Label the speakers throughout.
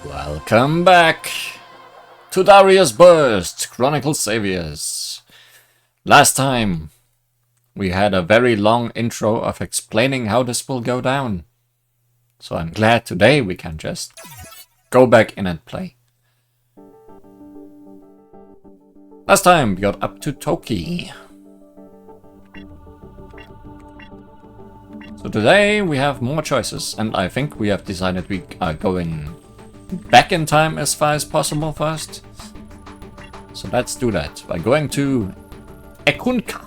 Speaker 1: Welcome back to Dariusburst Chronicle Saviours. Last time we had a very long intro of explaining how this will go down. So I'm glad today we can just go back in and play. Last time we got up to Toki. So today we have more choices, and I think we have decided we are going back in time as far as possible first. So let's do that by going to Ekunka.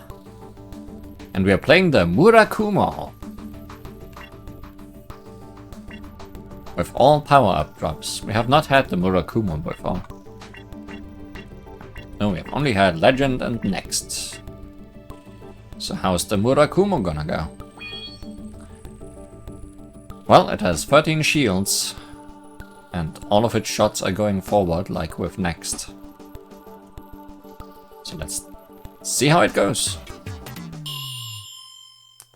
Speaker 1: And we are playing the Murakumo. With all power-up drops. We have not had the Murakumo before. No, we have only had Legend and Next. So how's the Murakumo gonna go? Well, it has 13 shields. And all of its shots are going forward, like with Next. So let's see how it goes.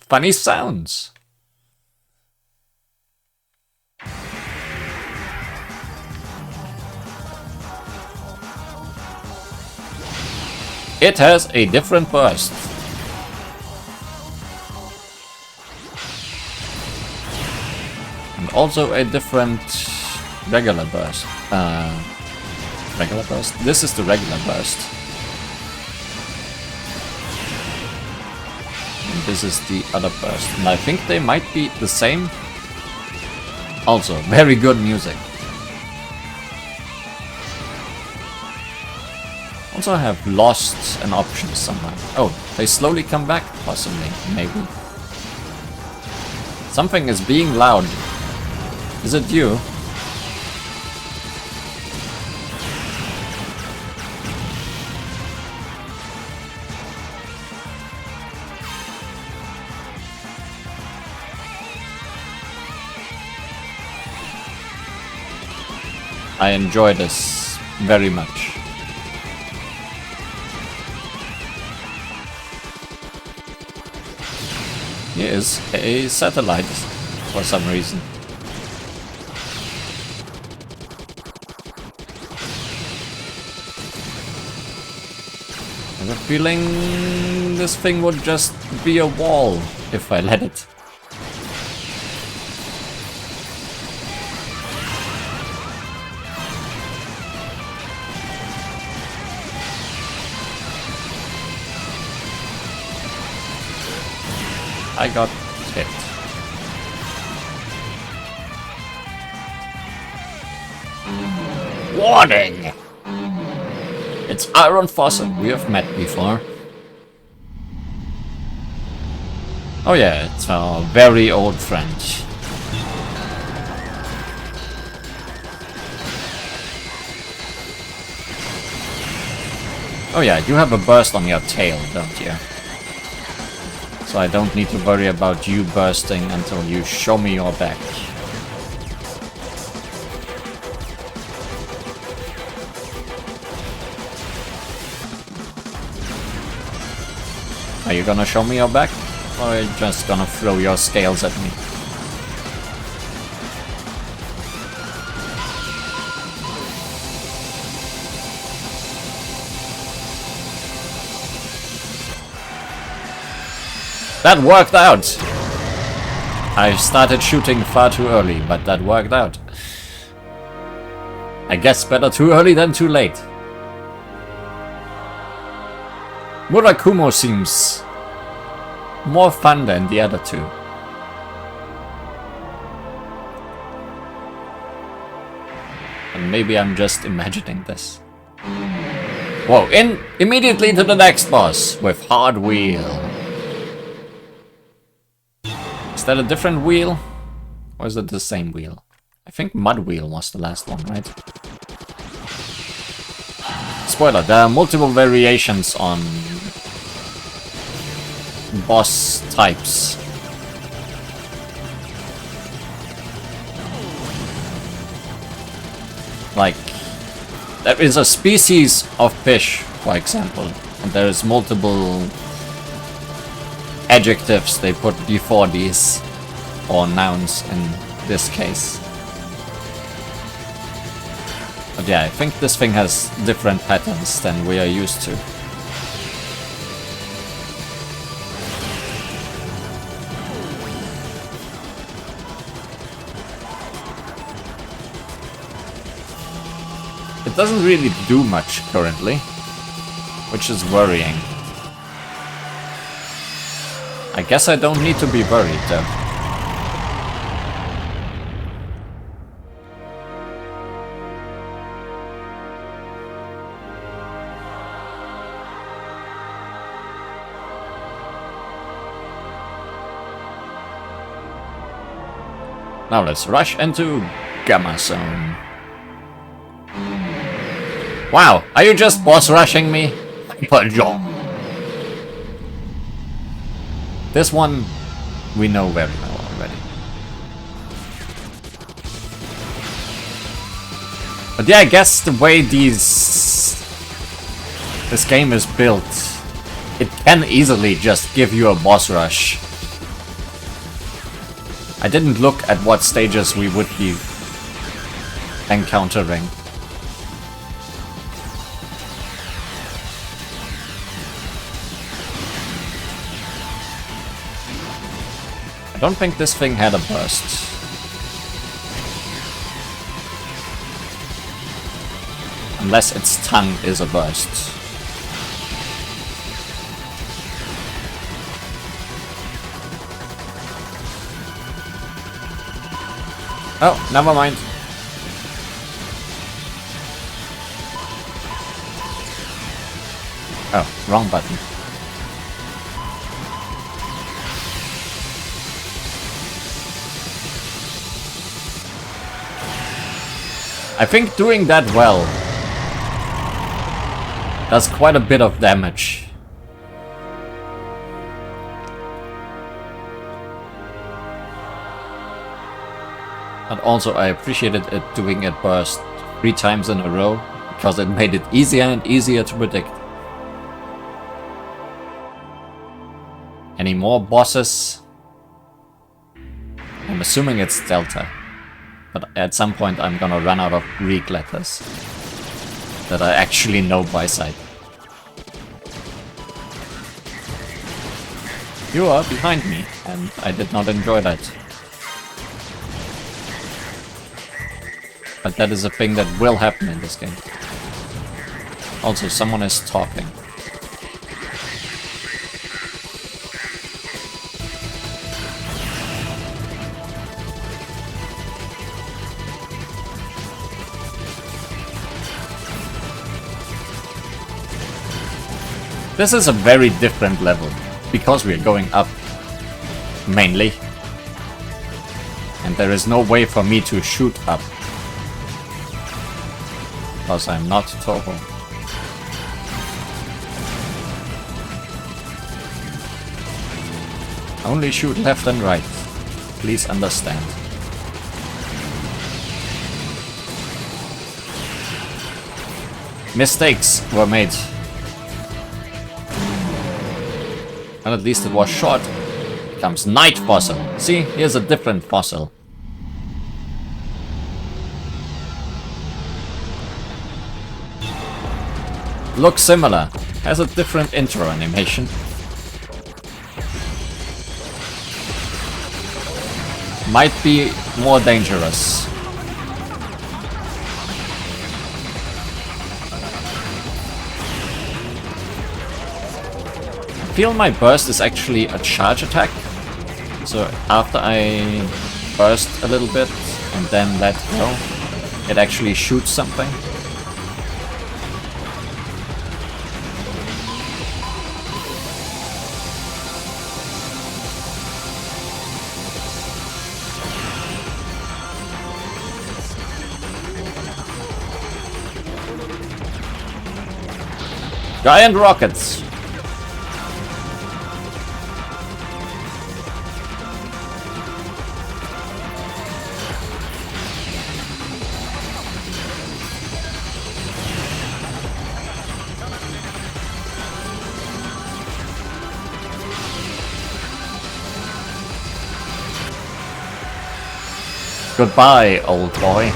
Speaker 1: Funny sounds. It has a different burst. And also a different regular burst. Regular burst? This is the regular burst. And this is the other burst. And I think they might be the same. Also, very good music. Also, I have lost an option somehow. Oh, they slowly come back, possibly, maybe. Something is being loud. Is it you? I enjoy this very much. Here is a satellite for some reason. I have a feeling this thing would just be a wall if I let it. I got hit. Warning! It's Iron Fossil. We have met before. Oh yeah, it's our very old friend. Oh yeah, you have a burst on your tail, don't you? So I don't need to worry about you bursting until you show me your back. Are you gonna show me your back? Or are you just gonna throw your scales at me? That worked out! I started shooting far too early, but that worked out. I guess better too early than too late. Murakumo seems more fun than the other two. And maybe I'm just imagining this. Whoa, immediately to the next boss with Hard Wheel. Is that a different wheel? Or is it the same wheel? I think Mud Wheel was the last one, right? Spoiler, there are multiple variations on boss types. Like, there is a species of fish, for example, and there is multiple adjectives they put before these, or nouns in this case. But yeah, I think this thing has different patterns than we are used to. It doesn't really do much currently, which is worrying. I guess I don't need to be worried though. Now let's rush into Gamma Zone. Wow, are you just boss rushing me? This one we know very well already. But yeah, I guess the way this game is built, it can easily just give you a boss rush. I didn't look at what stages we would be encountering. I don't think this thing had a burst. Unless its tongue is a burst. Oh, never mind. Oh, wrong button. I think doing that well does quite a bit of damage. And also I appreciated it doing it burst 3 times in a row, because it made it easier and easier to predict. Any more bosses? I'm assuming it's Delta. But at some point I'm gonna run out of Greek letters that I actually know by sight. You are behind me, and I did not enjoy that. But that is a thing that will happen in this game. Also, someone is talking. This is a very different level, because we are going up, mainly. And there is no way for me to shoot up. Because I'm not Toho. Only shoot left and right. Please understand. Mistakes were made. And at least it was short. Comes Night Fossil. See, here's a different fossil. Looks similar. Has a different intro animation. Might be more dangerous. I feel my burst is actually a charge attack. So after I burst a little bit and then let go, it actually shoots something. Giant rockets! Goodbye, old boy.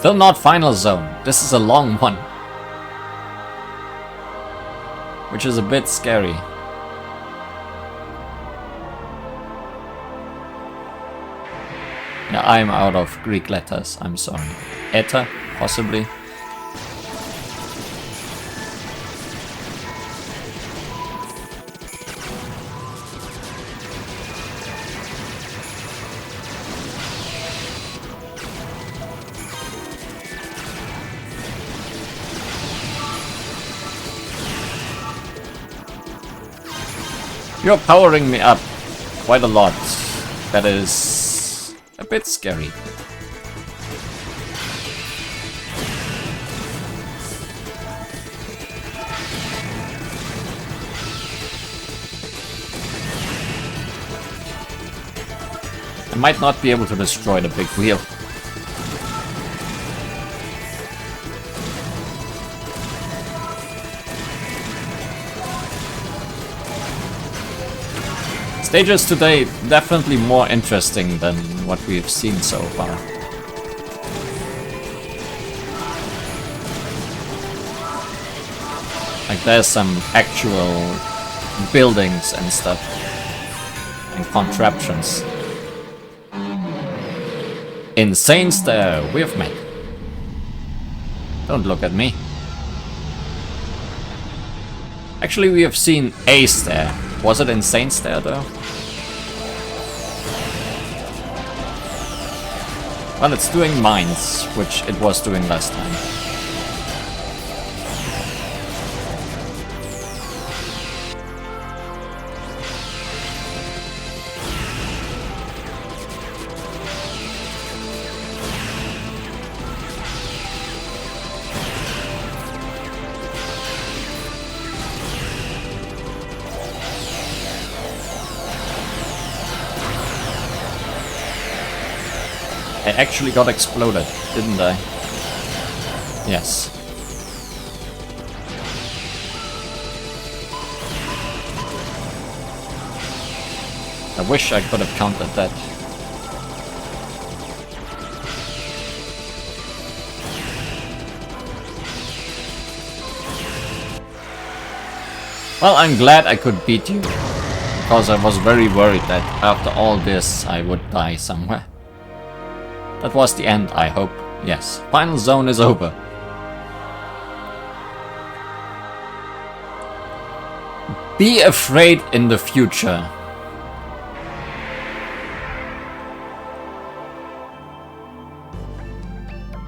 Speaker 1: Still not final zone. This is a long one. Which is a bit scary. Yeah, I'm out of Greek letters. I'm sorry. Eta, possibly. You're powering me up quite a lot. That is a bit scary. I might not be able to destroy the big wheel. Stages today definitely more interesting than what we've seen so far. Like there's some actual buildings and stuff and contraptions. Insane stare, we've met. Don't look at me. Actually, we have seen a stare. Was it insane stare though? Well, it's doing mines, which it was doing last time. I actually got exploded, didn't I? Yes. I wish I could have countered that. Well, I'm glad I could beat you, because I was very worried that after all this I would die somewhere. That was the end, I hope. Yes, final zone is over. Be afraid in the future.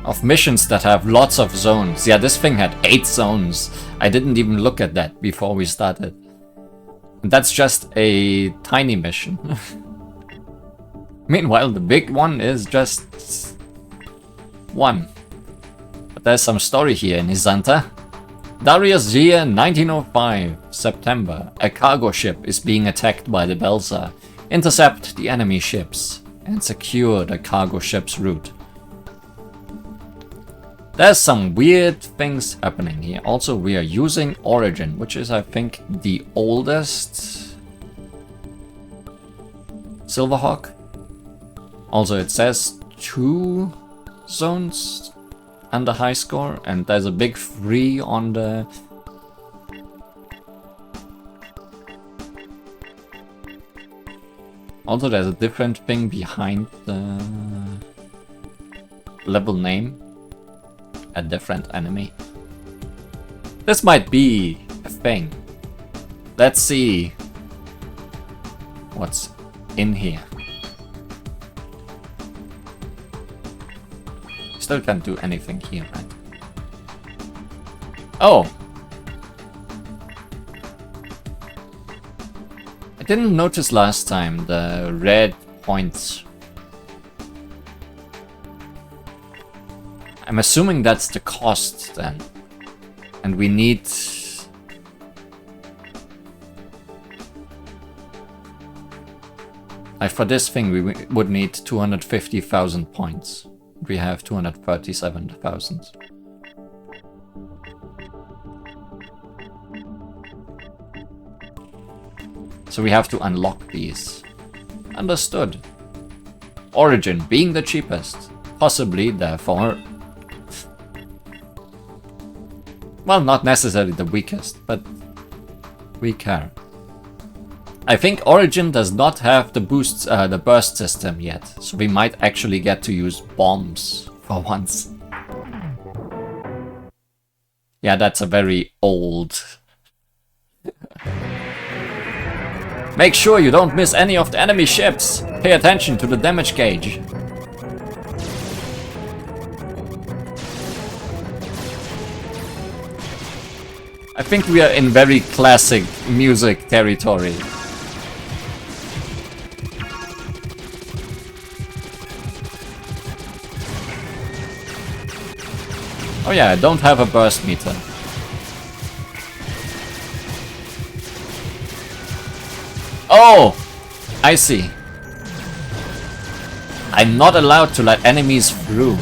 Speaker 1: Of missions that have lots of zones. Yeah, this thing had 8 zones. I didn't even look at that before we started. And that's just a tiny mission. Meanwhile, the big one is just 1. But there's some story here in Isanta. Darius year 1905, September. A cargo ship is being attacked by the Belza. Intercept the enemy ships and secure the cargo ship's route. There's some weird things happening here. Also, we are using Origin, which is, I think, the oldest Silverhawk. Also, it says 2 zones and a high score, and there's a big 3 on the... Also, there's a different thing behind the level name. A different enemy. This might be a thing. Let's see what's in here. Still can't do anything here, right? Oh! I didn't notice last time the red points. I'm assuming that's the cost then. And we need... Like for this thing we would need 250,000 points. We have 237,000. So we have to unlock these. Understood. Origin being the cheapest. Possibly, therefore, Well, not necessarily the weakest, but weaker. I think Origin does not have the the burst system yet, so we might actually get to use bombs for once. Yeah, that's a very old. Make sure you don't miss any of the enemy ships. Pay attention to the damage gauge. I think we are in very classic music territory. Oh yeah, I don't have a burst meter. Oh! I see. I'm not allowed to let enemies through.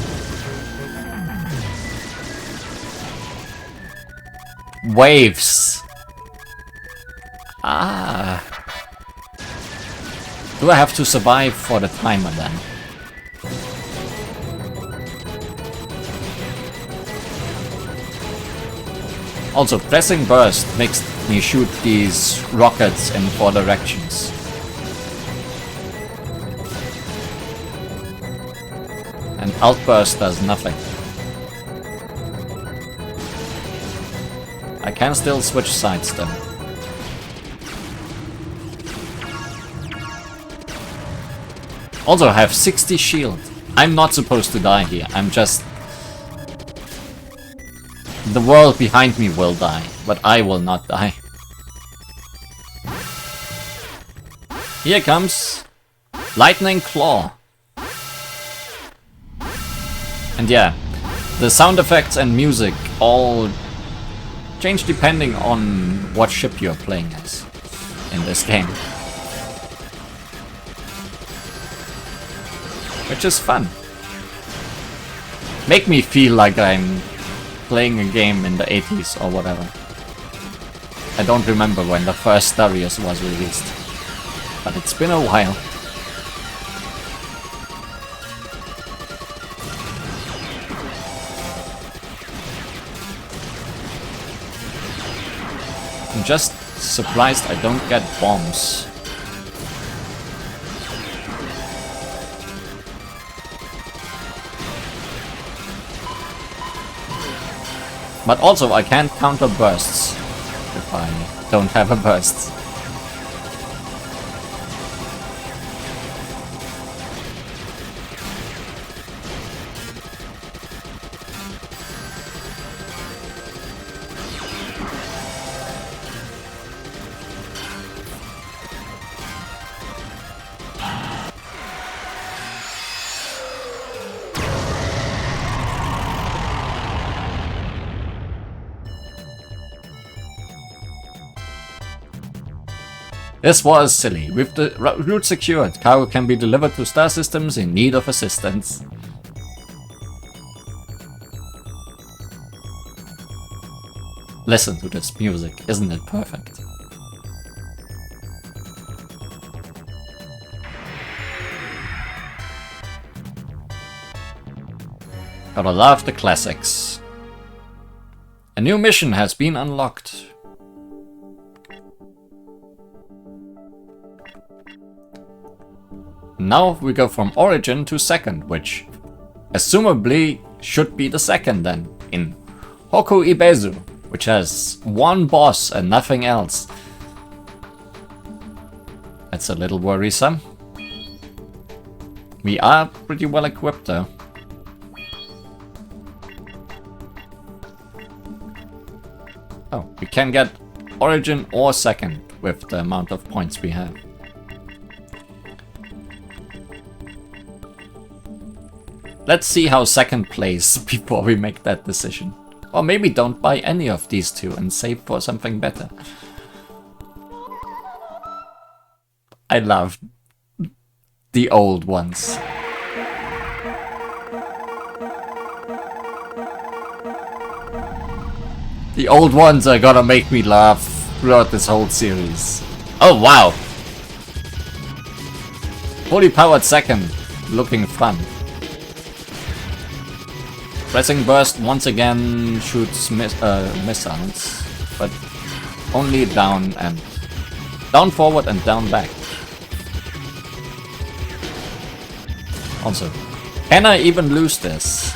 Speaker 1: Waves. Ah. Do I have to survive for the timer then? Also, pressing burst makes me shoot these rockets in 4 directions. And outburst does nothing. I can still switch sides though. Also, I have 60 shield. I'm not supposed to die here. I'm just... The world behind me will die, but I will not die. Here comes Lightning Claw. And yeah, the sound effects and music all change depending on what ship you're playing as in this game. Which is fun. Make me feel like I'm playing a game in the 80s or whatever. I don't remember when the first Darius was released, but it's been a while. I'm just surprised I don't get bombs. But also I can't counter bursts if I don't have a burst. This was silly. With the route secured, cargo can be delivered to star systems in need of assistance. Listen to this music, isn't it perfect? Gotta love the classics. A new mission has been unlocked. Now we go from Origin to Second, which assumably should be the second then, in Hoku Ibezu, which has one boss and nothing else. That's a little worrisome. We are pretty well equipped though. Oh, we can get Origin or Second with the amount of points we have. Let's see how Second plays before we make that decision. Or maybe don't buy any of these two and save for something better. I love the old ones. The old ones are gonna make me laugh throughout this whole series. Oh wow! Fully powered Second, looking fun. Pressing burst once again shoots missiles, but only down forward and down back. Also, can I even lose this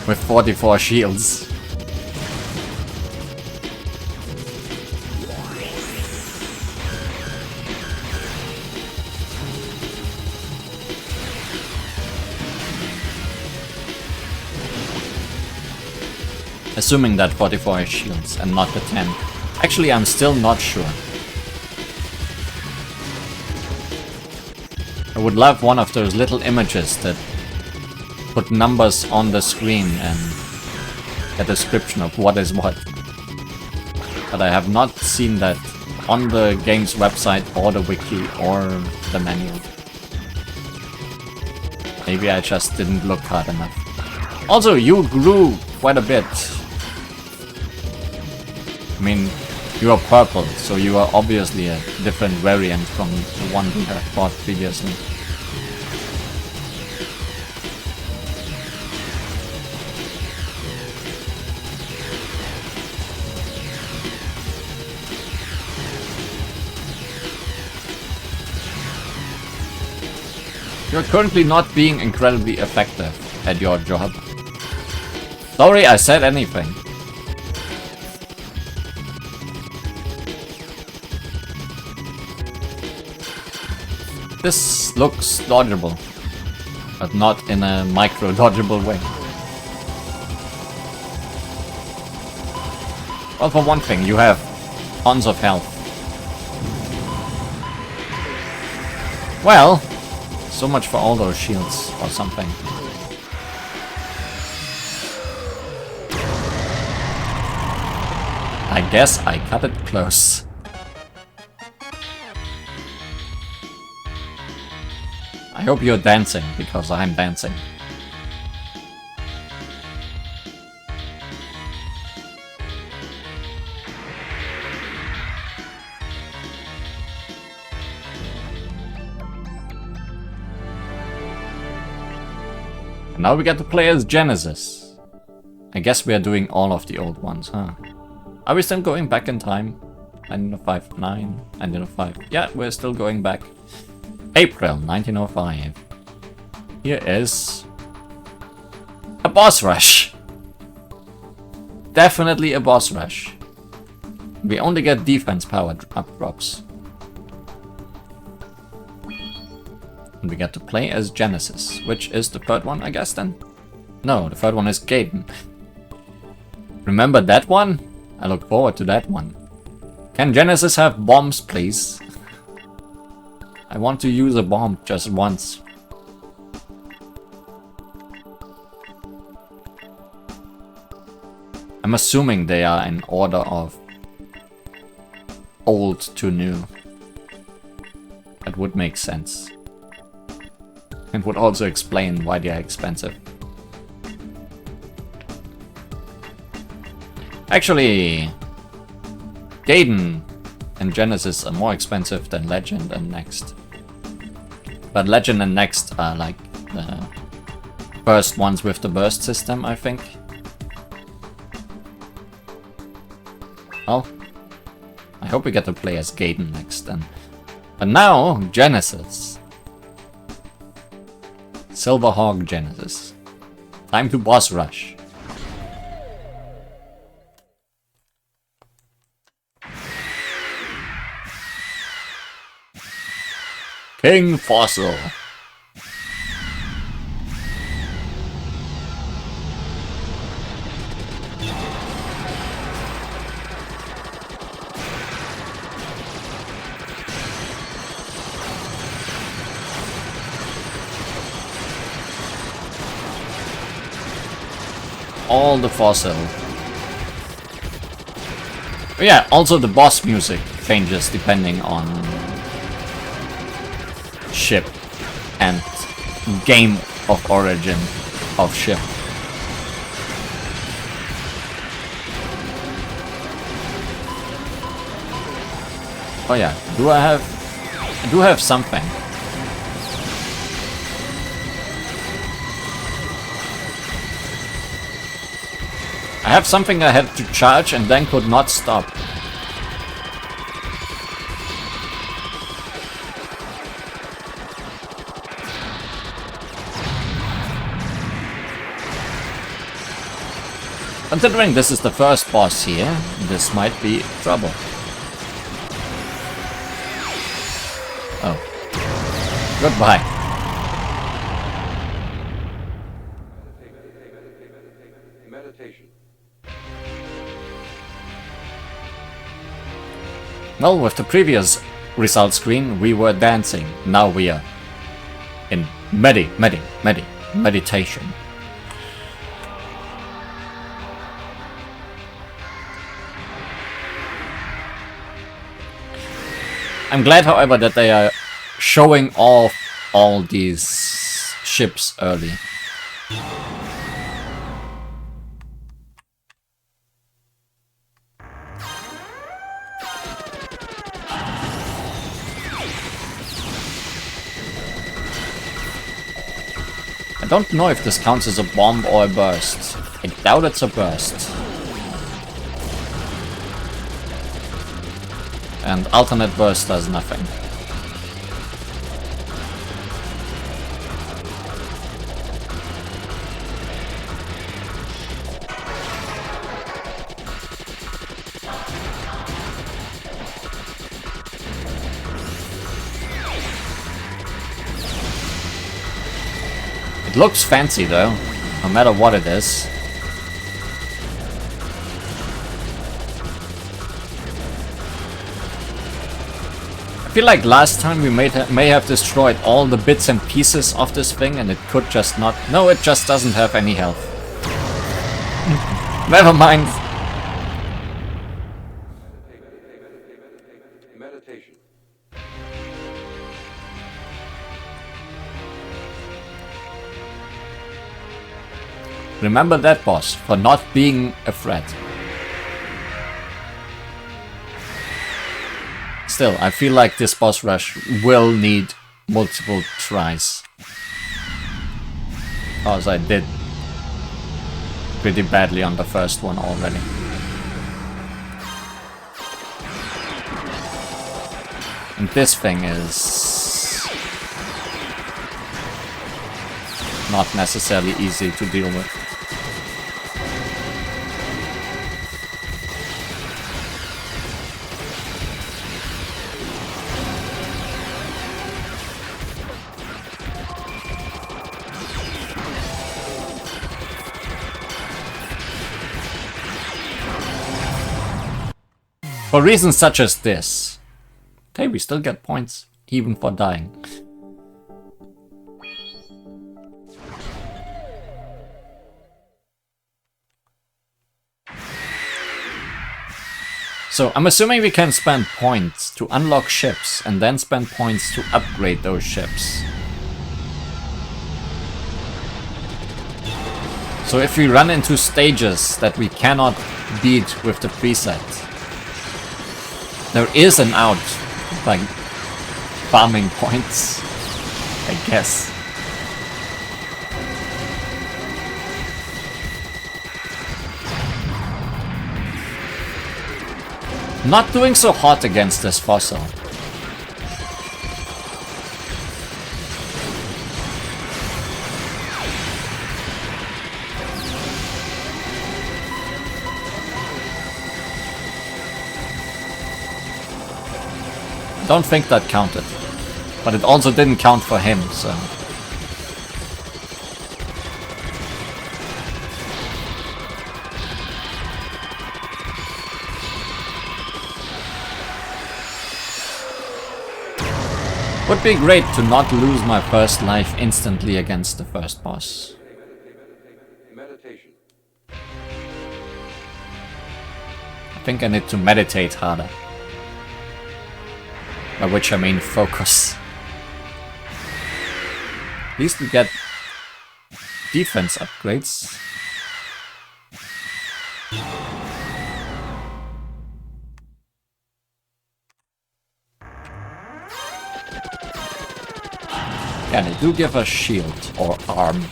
Speaker 1: with 44 shields? Assuming that 44 is shields and not the 10. Actually, I'm still not sure. I would love one of those little images that put numbers on the screen and a description of what is what. But I have not seen that on the game's website or the wiki or the manual. Maybe I just didn't look hard enough. Also, you grew quite a bit. I mean, you are purple, so you are obviously a different variant from the one we have fought previously. You're currently not being incredibly effective at your job. Sorry I said anything. This looks dodgeable, but not in a micro-dodgeable way. Well, for one thing, you have tons of health. Well, so much for all those shields or something. I guess I cut it close. I hope you're dancing, because I'm dancing. And now we get to play as Genesis. I guess we are doing all of the old ones, huh? Are we still going back in time? 1905, 9, 1905. Yeah, we're still going back. April 1905. Here is a boss rush. Definitely a boss rush. We only get defense power up drops. And we get to play as Genesis, which is the third one, I guess then? No, the third one is Gaiden. Remember that one? I look forward to that one. Can Genesis have bombs, please? I want to use a bomb just once. I'm assuming they are in order of old to new. That would make sense. And would also explain why they are expensive. Actually, Gaiden and Genesis are more expensive than Legend and Next. But Legend and Next are like the first ones with the burst system, I think. Well, I hope we get to play as Gaiden next then. But now, Genesis. Silverhawk Genesis. Time to boss rush. King Fossil. All the fossil. Yeah, also the boss music changes depending on ship and game of origin of ship. Oh yeah, I do have something. I have something I had to charge and then could not stop. Considering this is the first boss here, this might be trouble. Oh. Goodbye.
Speaker 2: Meditation.
Speaker 1: Well, with the previous result screen, we were dancing. Now we are in meditation. I'm glad, however, that they are showing off all these ships early. I don't know if this counts as a bomb or a burst. I doubt it's a burst. And alternate burst does nothing. It looks fancy though, no matter what it is. I feel like last time we may have destroyed all the bits and pieces of this thing and it could just not... No, it just doesn't have any health. Never mind.
Speaker 2: Meditation.
Speaker 1: Remember that, boss, for not being a threat. Still, I feel like this boss rush will need multiple tries. Because I did pretty badly on the first one already. And this thing is not necessarily easy to deal with. For reasons such as this. Hey, we still get points, even for dying. So, I'm assuming we can spend points to unlock ships, and then spend points to upgrade those ships. So if we run into stages that we cannot beat with the preset, there is an out, like farming points, I guess. Not doing so hot against this fossil. Don't think that counted. But it also didn't count for him, so... Would be great to not lose my first life instantly against the first boss.
Speaker 2: Meditation.
Speaker 1: I think I need to meditate harder. By which I mean focus. At least we get defense upgrades. Yeah, they do give us shield or arm.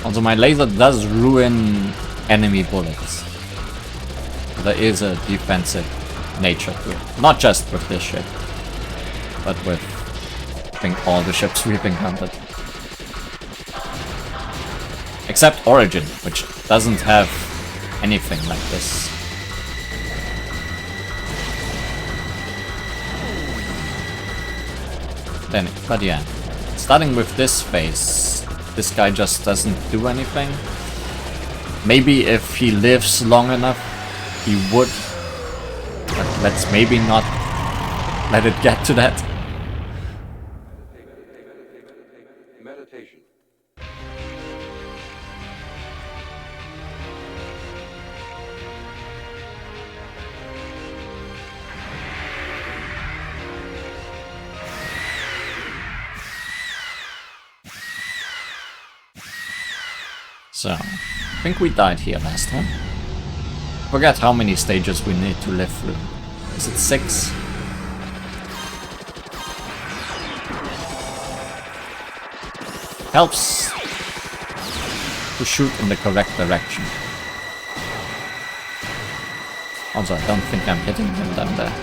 Speaker 1: Also, my laser does ruin enemy bullets. There is a defensive nature to it. Not just with this ship, but with, I think, all the ships we've encountered. Except Origin, which doesn't have anything like this. Then, but yeah, starting with this phase, this guy just doesn't do anything. Maybe if he lives long enough, he would. But let's maybe not let it get to that.
Speaker 2: Meditation.
Speaker 1: So, I think we died here last time. Forget how many stages we need to live through. Is it 6? Helps to shoot in the correct direction. Also, I don't think I'm hitting him down there.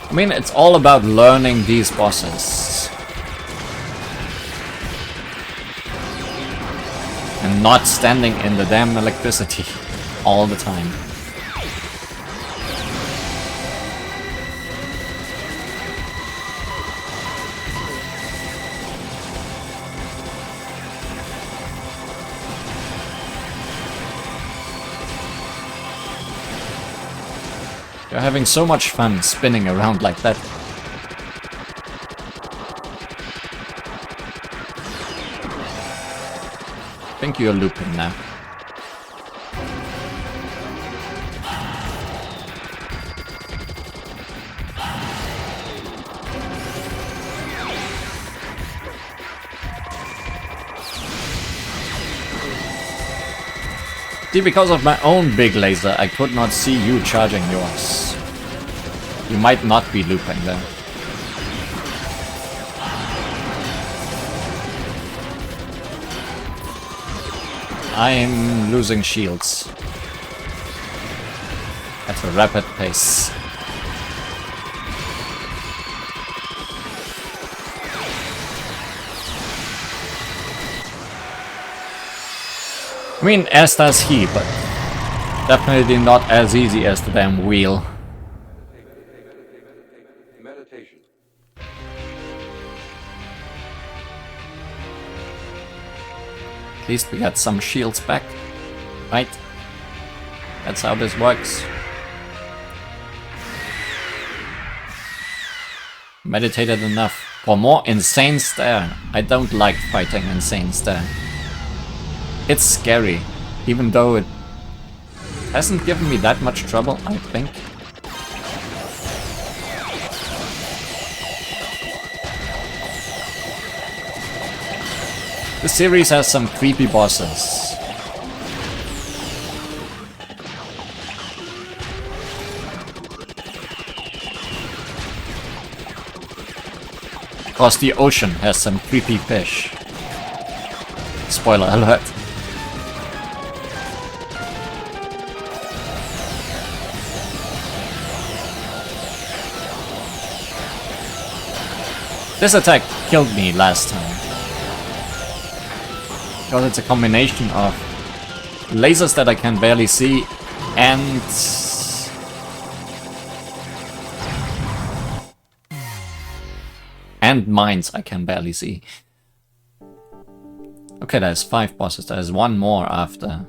Speaker 1: I mean, it's all about learning these bosses. And not standing in the damn electricity all the time. You're having so much fun spinning around like that. I think you're looping now. See, because of my own big laser, I could not see you charging yours. You might not be looping there. I'm losing shields at a rapid pace. I mean, as does he, but definitely not as easy as the damn wheel.
Speaker 2: Meditation.
Speaker 1: At least we got some shields back, right? That's how this works. Meditated enough for more insane stare. I don't like fighting insane stare. It's scary, even though it hasn't given me that much trouble, I think. The series has some creepy bosses. Of course, the ocean has some creepy fish. Spoiler alert. This attack killed me last time. Because it's a combination of lasers that I can barely see and mines I can barely see. Okay, there's 5 bosses. There's one more after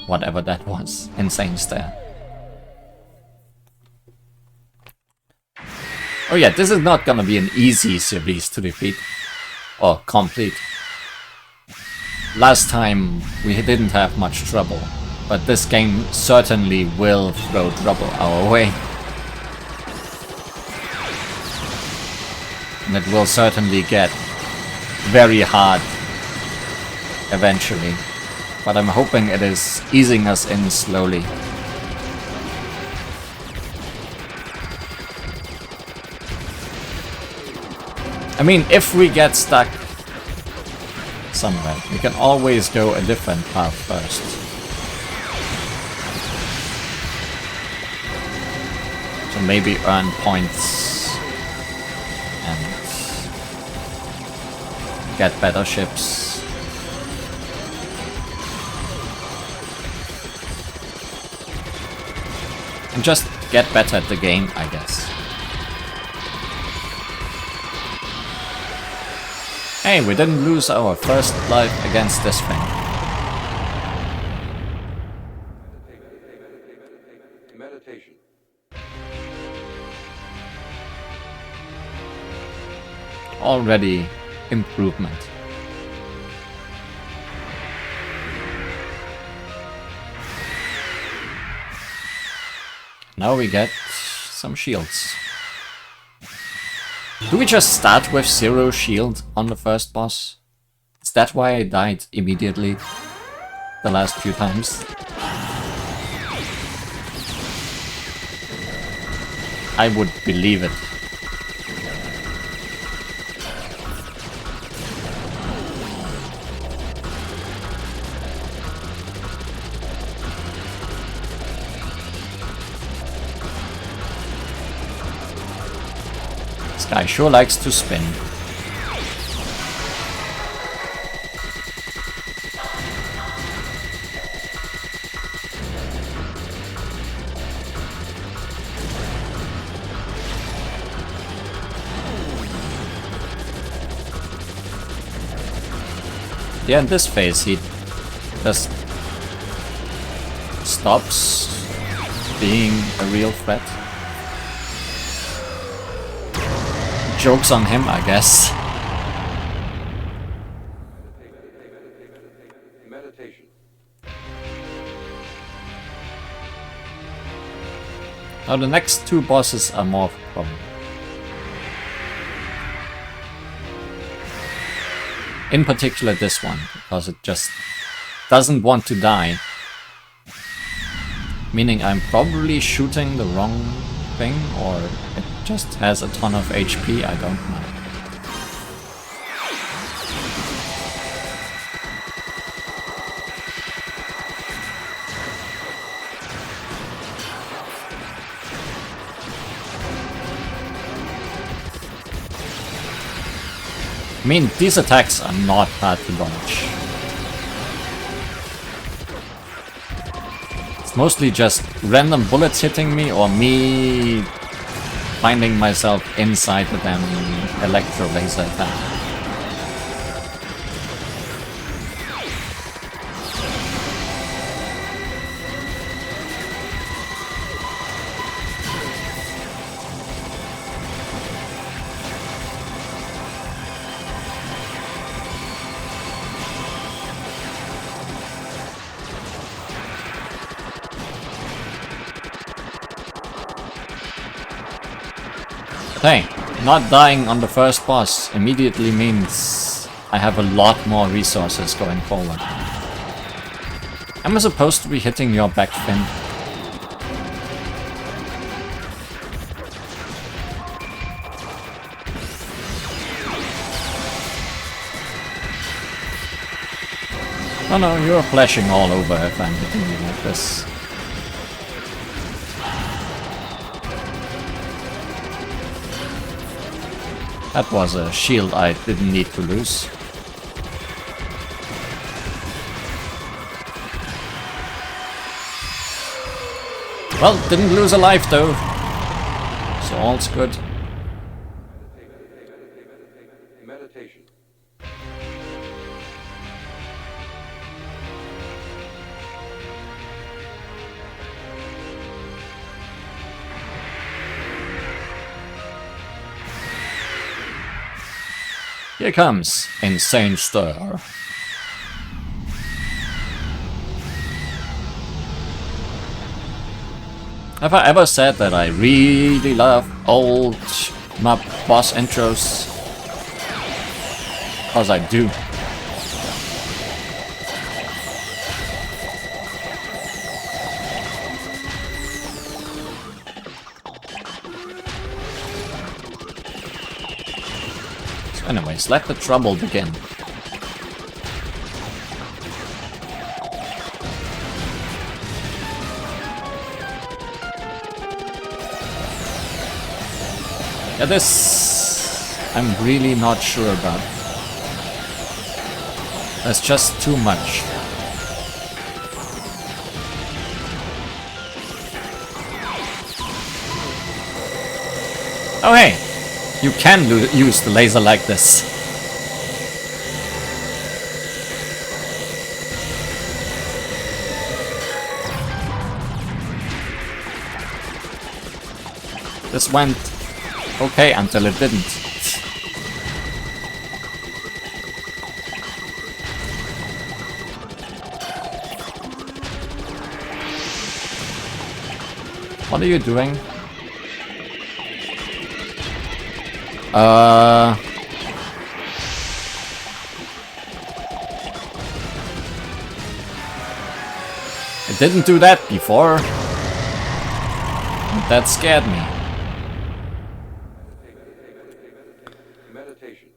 Speaker 1: whatever that was. Insane stare. Oh yeah, this is not gonna be an easy series to defeat or complete. Last time we didn't have much trouble, but this game certainly will throw trouble our way. And it will certainly get very hard eventually. But I'm hoping it is easing us in slowly. I mean, if we get stuck somewhere, we can always go a different path first. So maybe earn points and get better ships. And just get better at the game, I guess. Hey, we didn't lose our first life against this thing.
Speaker 2: Meditation.
Speaker 1: Already improvement. Now we get some shields. Do we just start with 0 shield on the first boss? Is that why I died immediately the last few times? I would believe it. This guy sure likes to spin. Yeah, in this phase he just stops being a real threat. Joke's on him, I guess.
Speaker 2: Meditation.
Speaker 1: Now the next 2 bosses are more of a problem. In particular this one, because it just doesn't want to die. Meaning I'm probably shooting the wrong thing, or it just has a ton of HP, I don't know. I mean, these attacks are not hard to dodge. It's mostly just random bullets hitting me or me finding myself inside the damn electro laser attack. Hey, not dying on the first boss immediately means I have a lot more resources going forward. Am I supposed to be hitting your back fin? Oh no, you're flashing all over if I'm hitting you like this. That was a shield I didn't need to lose. Well, didn't lose a life though, so all's good.
Speaker 2: Meditation.
Speaker 1: Here comes Insane Stir. Have I ever said that I really love old map boss intros? Because I do. Anyways, let the trouble begin. Yeah, this I'm really not sure about. That's just too much. Oh hey, you can use the laser like this. This went okay until it didn't. What are you doing? It didn't do that before. That scared me.
Speaker 2: Meditation.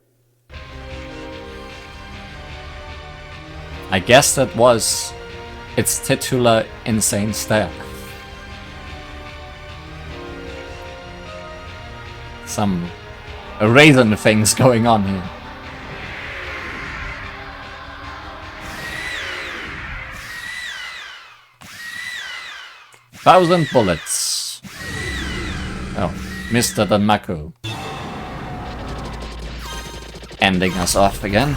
Speaker 1: I guess that was its titular insane stare. Some raisin things going on here. Thousand bullets. Oh, Mr. Danmaku. Ending us off again.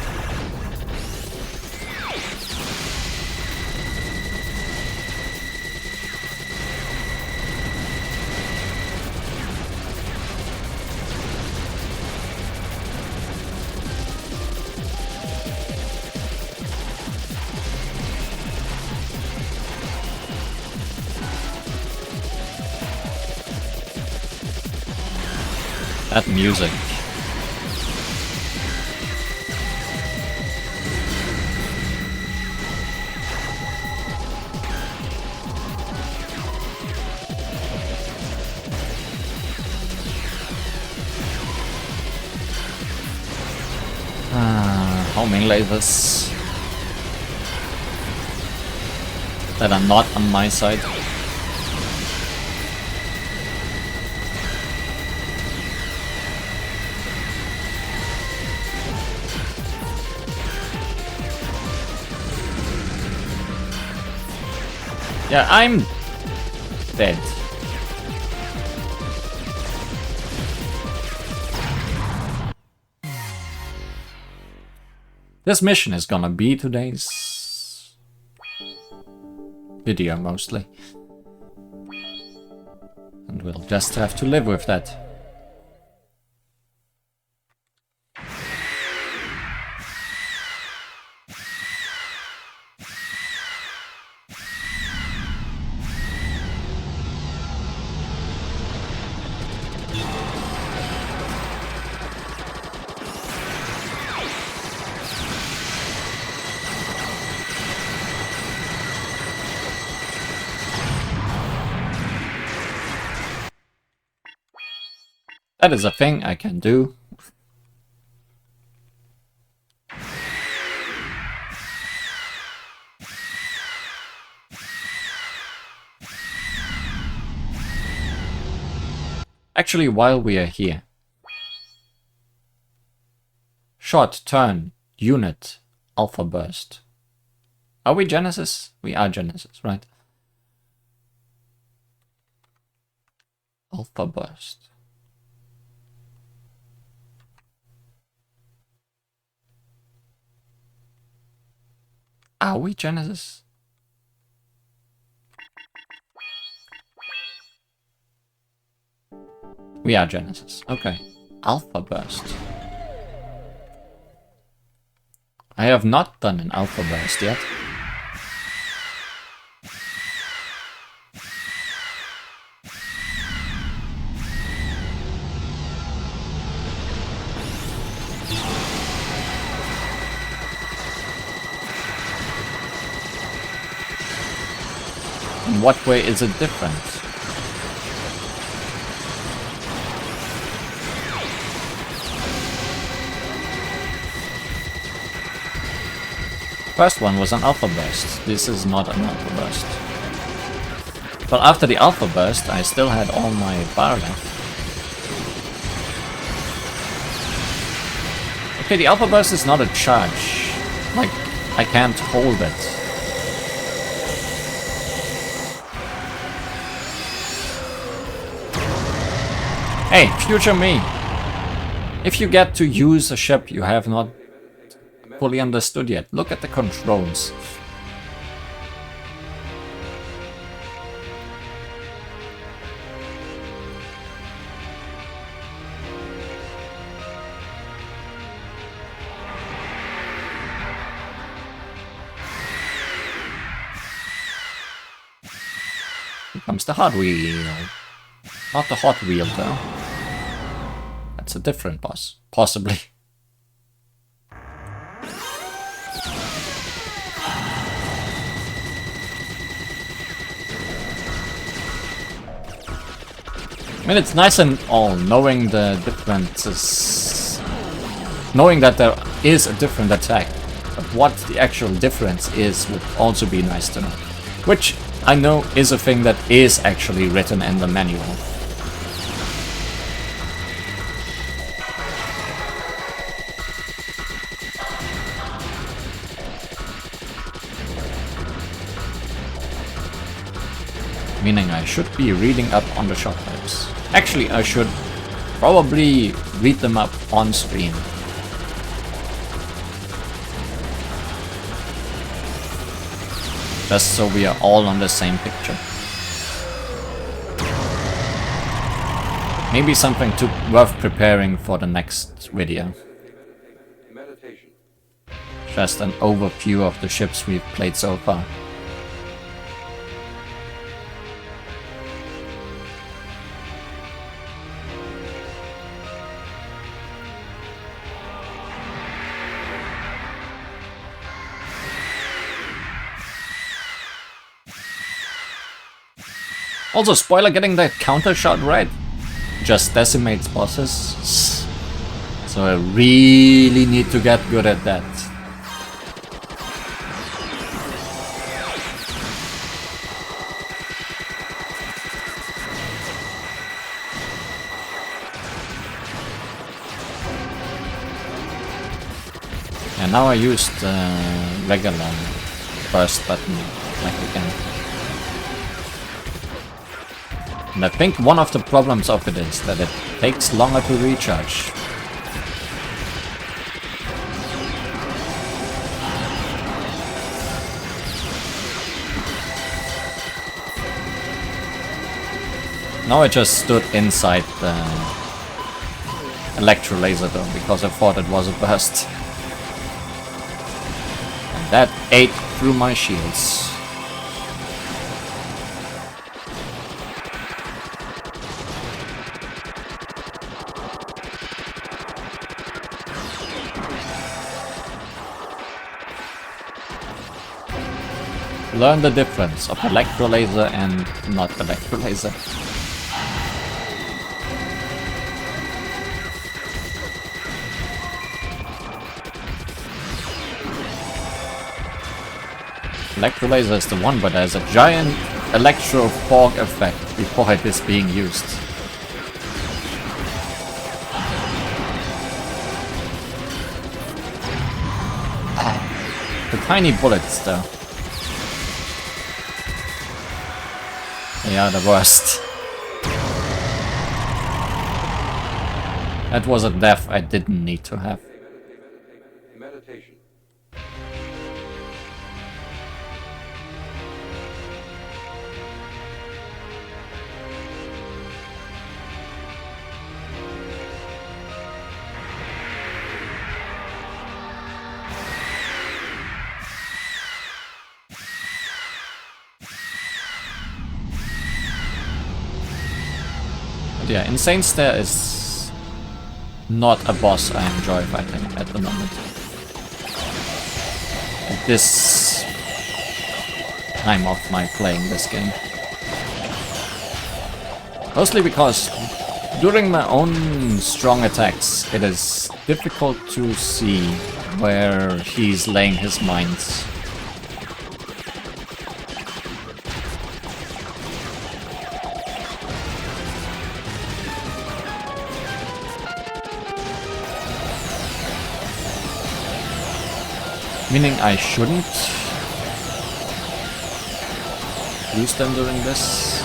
Speaker 1: That music. Homing lasers that are not on my side. Yeah, I'm dead. This mission is gonna be today's video mostly. And we'll just have to live with that. That is a thing I can do. Actually, while we are here. Short turn, unit, alpha burst. Are we Genesis? We are Genesis, right? Alpha burst. Are we Genesis? We are Genesis. Okay. Alpha burst. I have not done an alpha burst yet. In what way is it different? First one was an alpha burst. This is not an alpha burst. But after the alpha burst, I still had all my bar left. Okay, the alpha burst is not a charge. Like, I can't hold it. Hey, future me! If you get to use a ship you have not fully understood yet, look at the controls. Here comes the hot wheel. Not the hot wheel though. That's a different boss. Possibly. I mean, it's nice and all knowing the differences. Knowing that there is a different attack. But what the actual difference is would also be nice to know. Which I know is a thing that is actually written in the manual. Meaning I should be reading up on the shot types. Actually, I should probably read them up on screen. Just so we are all on the same picture. Maybe something worth preparing for the next video.
Speaker 2: Meditation.
Speaker 1: Just an overview of the ships we've played so far. Also, spoiler, getting that counter shot right just decimates bosses. So I really need to get good at that. And now I used regular burst button like again. And I think one of the problems of it is that it takes longer to recharge. Now I just stood inside the electro laser though, because I thought it was a burst. And that ate through my shields. Learn the difference of electro laser and not electro laser. Electro laser is the one where there's a giant electro fog effect before it is being used. The tiny bullets though. Yeah, the worst. That was a death I didn't need to have.
Speaker 2: Meditation.
Speaker 1: Yeah, Insane Stare is not a boss I enjoy fighting at the moment. At this time of my playing this game. Mostly because during my own strong attacks, it is difficult to see where he's laying his mines. Meaning I shouldn't use them during this.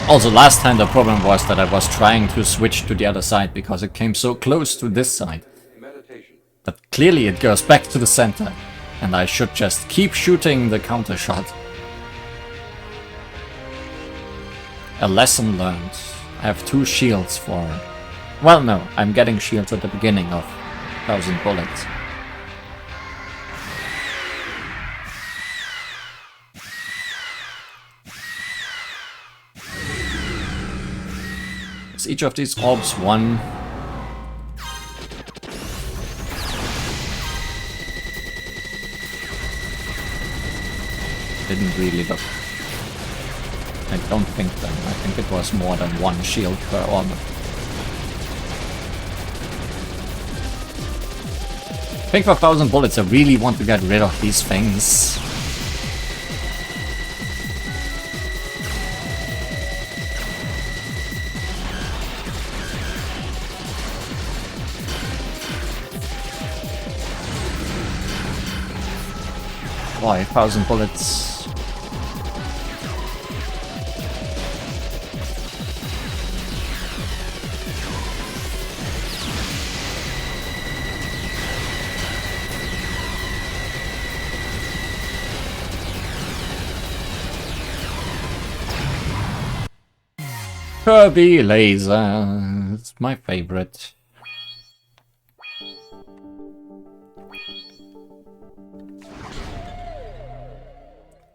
Speaker 1: Also, last time the problem was that I was trying to switch to the other side because it came so close to this side. But clearly it goes back to the center, and I should just keep shooting the counter shot. A lesson learned. I have 2 shields for... Well, no, I'm getting shields at the beginning of 1000 bullets. Is each of these orbs 1? Didn't really look. I don't think then. I think it was more than 1 shield per orb. I think for 1000 bullets I really want to get rid of these things. Why 1000 bullets? Kirby laser, it's my favorite.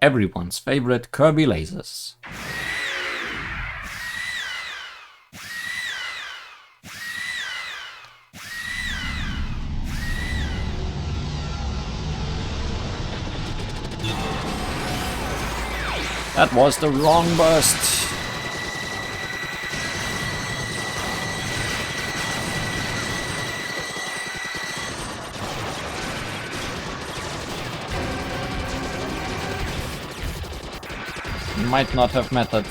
Speaker 1: Everyone's favorite Kirby lasers. That was the wrong burst. Might not have mattered.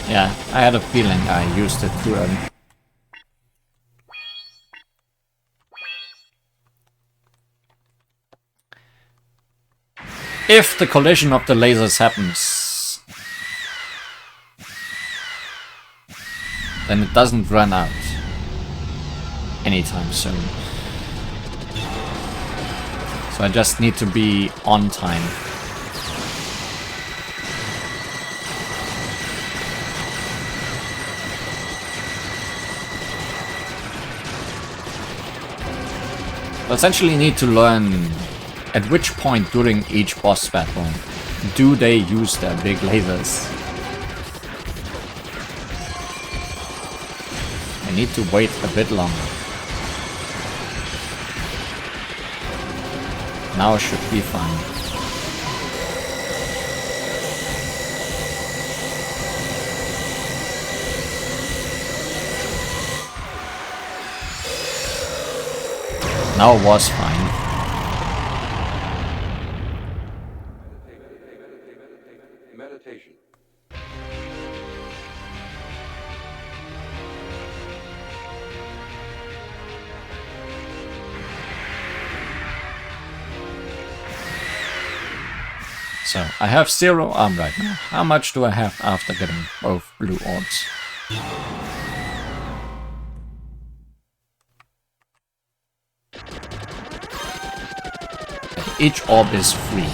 Speaker 1: Yeah, I had a feeling I used it too early. If the collision of the lasers happens, then it doesn't run out anytime soon. So I just need to be on time. I essentially need to learn at which point during each boss battle do they use their big lasers. I need to wait a bit longer. Now should be fine. Now was fine.
Speaker 2: Meditation.
Speaker 1: So, I have 0 arm right now. How much do I have after getting both blue orbs? Each orb is free.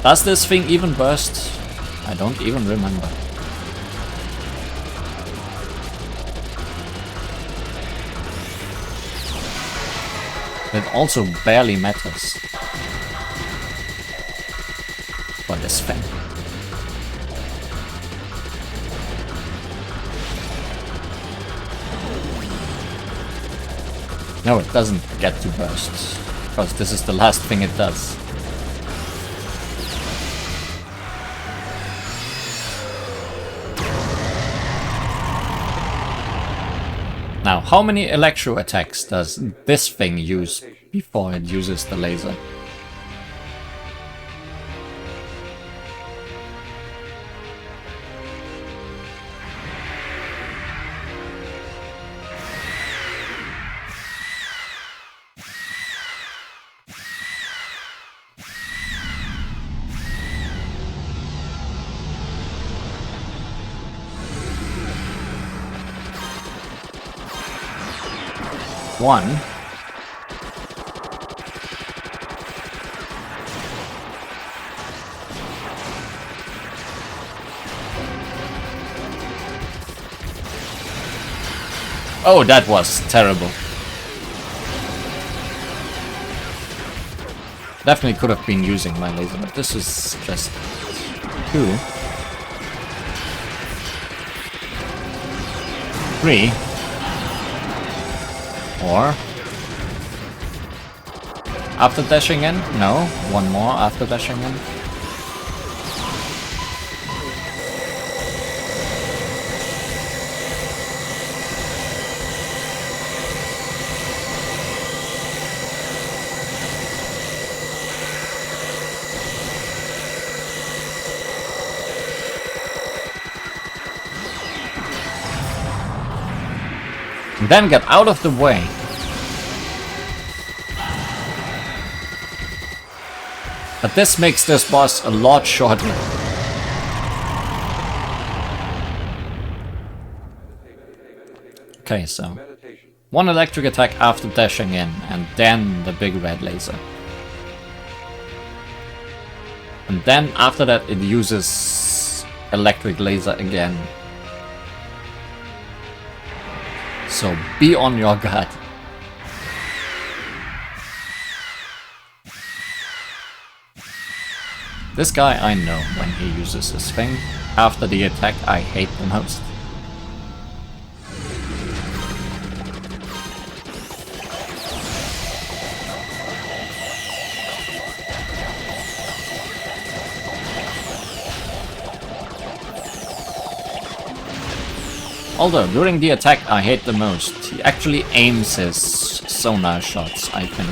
Speaker 1: Does this thing even burst? I don't even remember. It also barely matters for this thing. No, it doesn't get to burst, because this is the last thing it does. Now, how many electro attacks does this thing use before it uses the laser? One. Oh, that was terrible. Definitely could have been using my laser, but this is just 2. 3. 4. After dashing in? No. 1 more after dashing in. Then get out of the way. But this makes this boss a lot shorter. Okay, so 1 electric attack after dashing in, and then the big red laser. And then after that it uses electric laser again. So be on your guard. This guy I know when he uses his thing. After the attack I hate the most. Although, during the attack I hate the most, he actually aims his sonar shots, I think.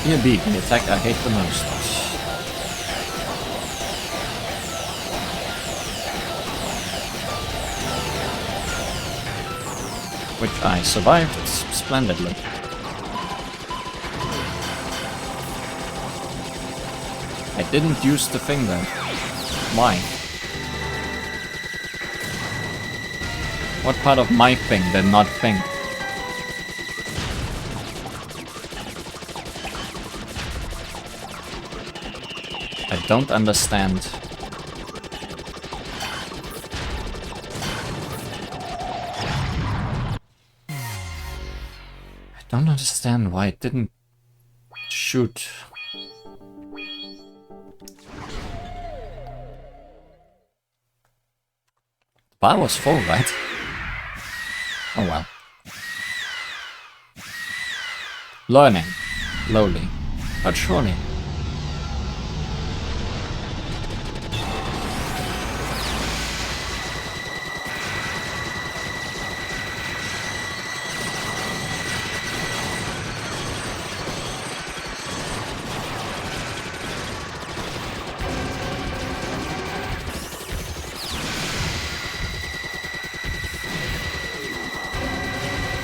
Speaker 1: Here be the attack I hate the most. Which I survived splendidly. I didn't use the thing then. Why? What part of my thing did not think? I don't understand. I don't understand why it didn't shoot. The bar was full, right? Oh well. Learning. Slowly. But surely.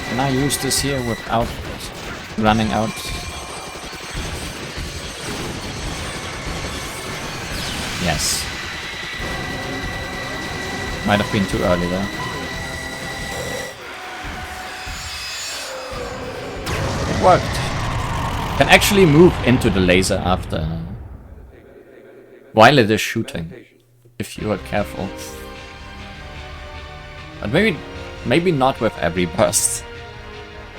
Speaker 1: Can I use this here without running out? Yes. Might have been too early there. It worked. Can actually move into the laser after, while it is shooting, if you are careful. But maybe not with every burst.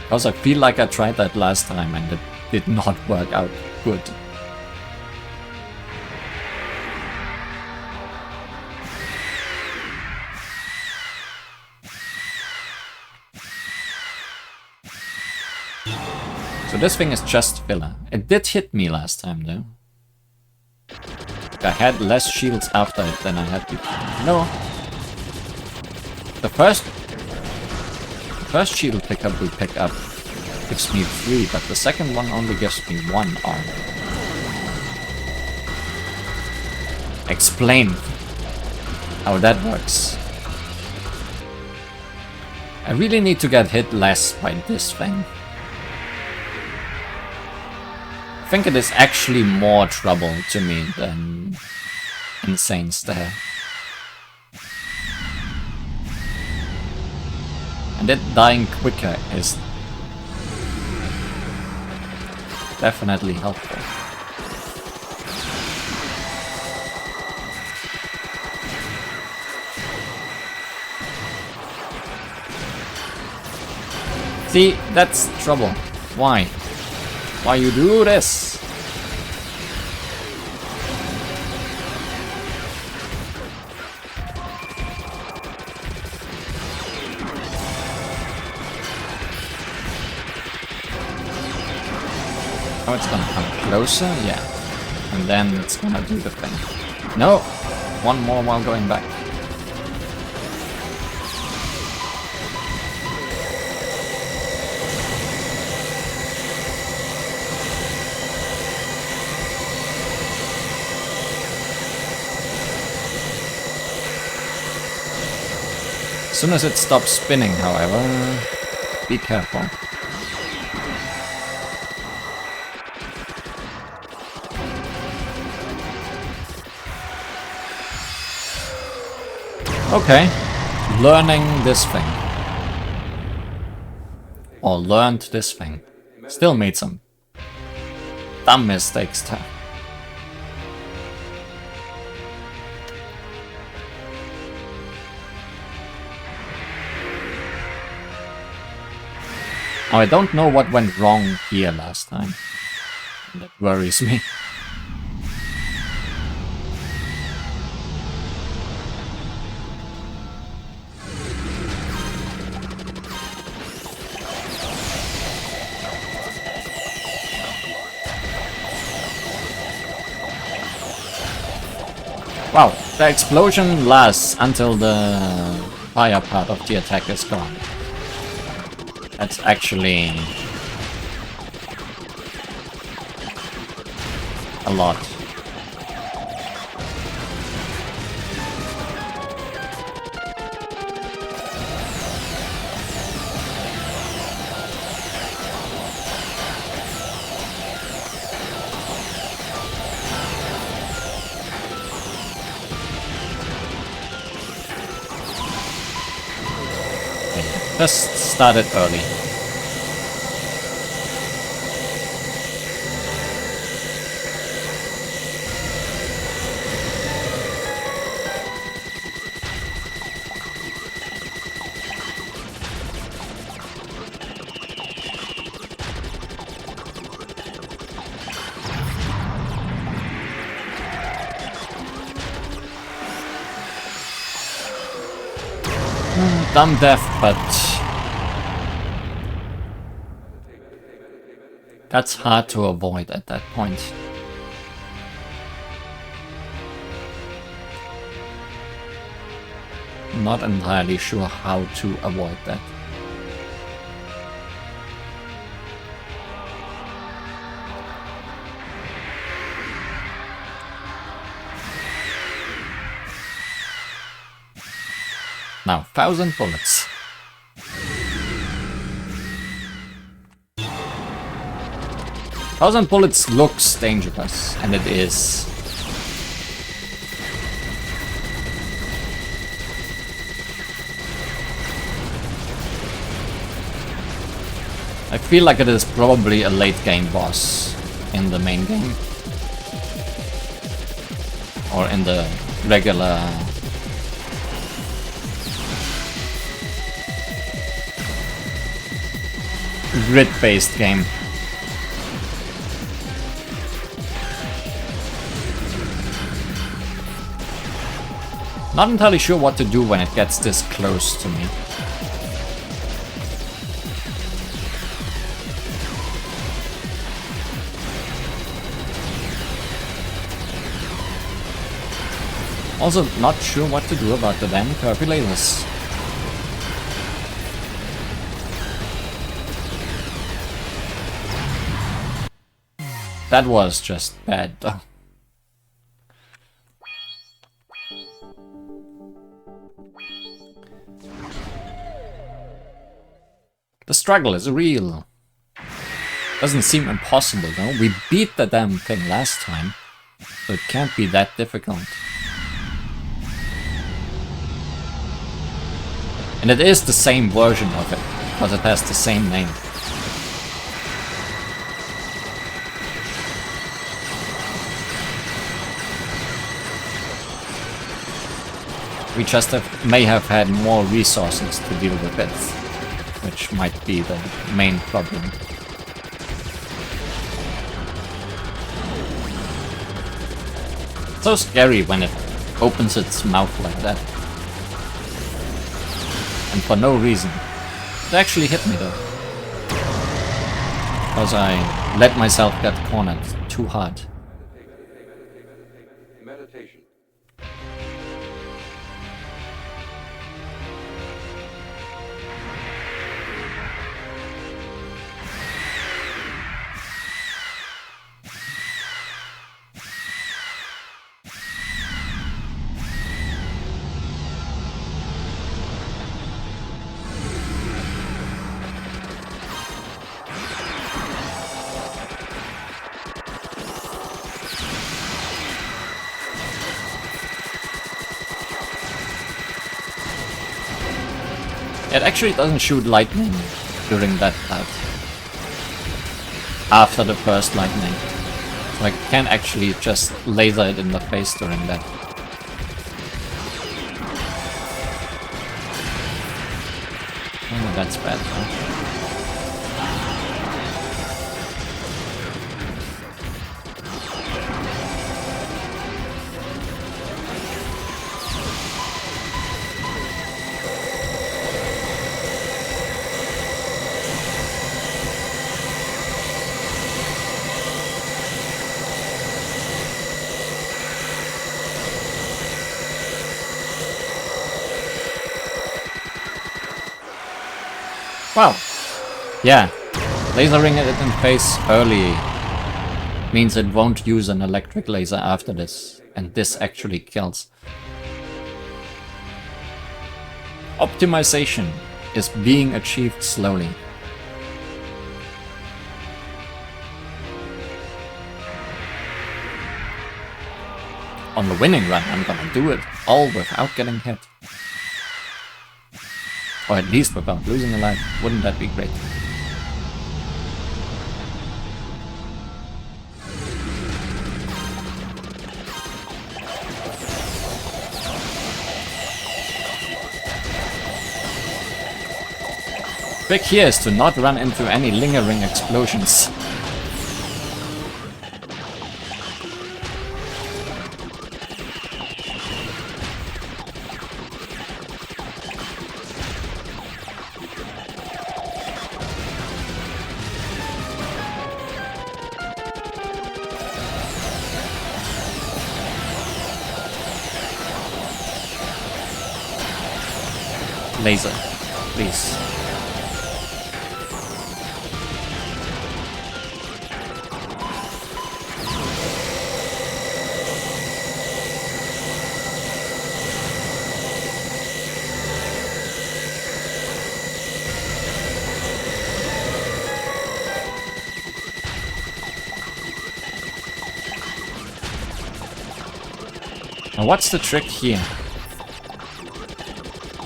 Speaker 1: Because I feel like I tried that last time and it did not work out good. So this thing is just filler. It did hit me last time though. I had less shields after it than I had before. No. The first shield pickup we pick up gives me 3, but the second one only gives me 1 arm. Explain how that works. I really need to get hit less by this thing. I think it is actually more trouble to me than Insane Stare. And it dying quicker is definitely helpful. See, that's trouble. Why? Why you do this? Oh, it's gonna come closer? Yeah. And then it's gonna do the thing. No! One more while going back. As soon as it stops spinning, however, be careful. Okay, learning this thing. Or learned this thing. Still made some dumb mistakes too. Oh, I don't know what went wrong here last time. That worries me. Wow, the explosion lasts until the fire part of the attack is gone. That's actually a lot. Just started early. Dumb death, but that's hard to avoid at that point. I'm not entirely sure how to avoid that. Now, 1,000 bullets. Thousand bullets looks dangerous, and it is. feel like it is probably a late game boss in the main game. Or in the regular grid-based game. Not entirely sure what to do when it gets this close to me. Also not sure what to do about the damn Kirby lasers. That was just bad though. The struggle is real. Doesn't seem impossible though. We beat the damn thing last time, so it can't be that difficult. And it is the same version of it, because it has the same name. We just may have had more resources to deal with it, which might be the main problem. So scary when it opens its mouth like that. And for no reason. It actually hit me though. Because I let myself get cornered too hard.
Speaker 2: Meditation.
Speaker 1: It actually doesn't shoot lightning during that part. After the first lightning. So I can actually just laser it in the face during that. Oh, that's bad though. Wow. Yeah. Lasering it in face early means it won't use an electric laser after this. And this actually kills. Optimization is being achieved slowly. On the winning run, I'm gonna do it all without getting hit. Or at least without losing a life. Wouldn't that be great? Trick here is to not run into any lingering explosions. Laser, please. Now what's the trick here?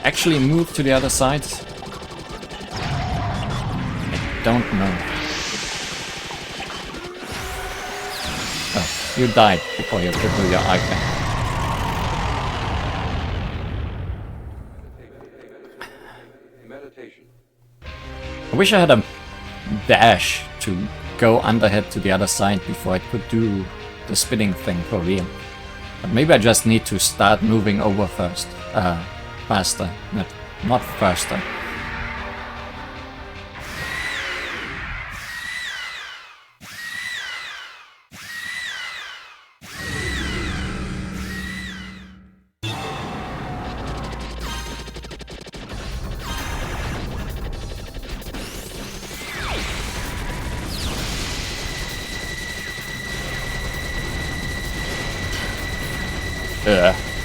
Speaker 1: Actually move to the other side? I don't know. Oh, you died before you could do your icon.
Speaker 2: Meditation.
Speaker 1: I wish I had a dash to go underhead to the other side before I could do the spinning thing for real. But maybe I just need to start moving over first. Faster. Not faster.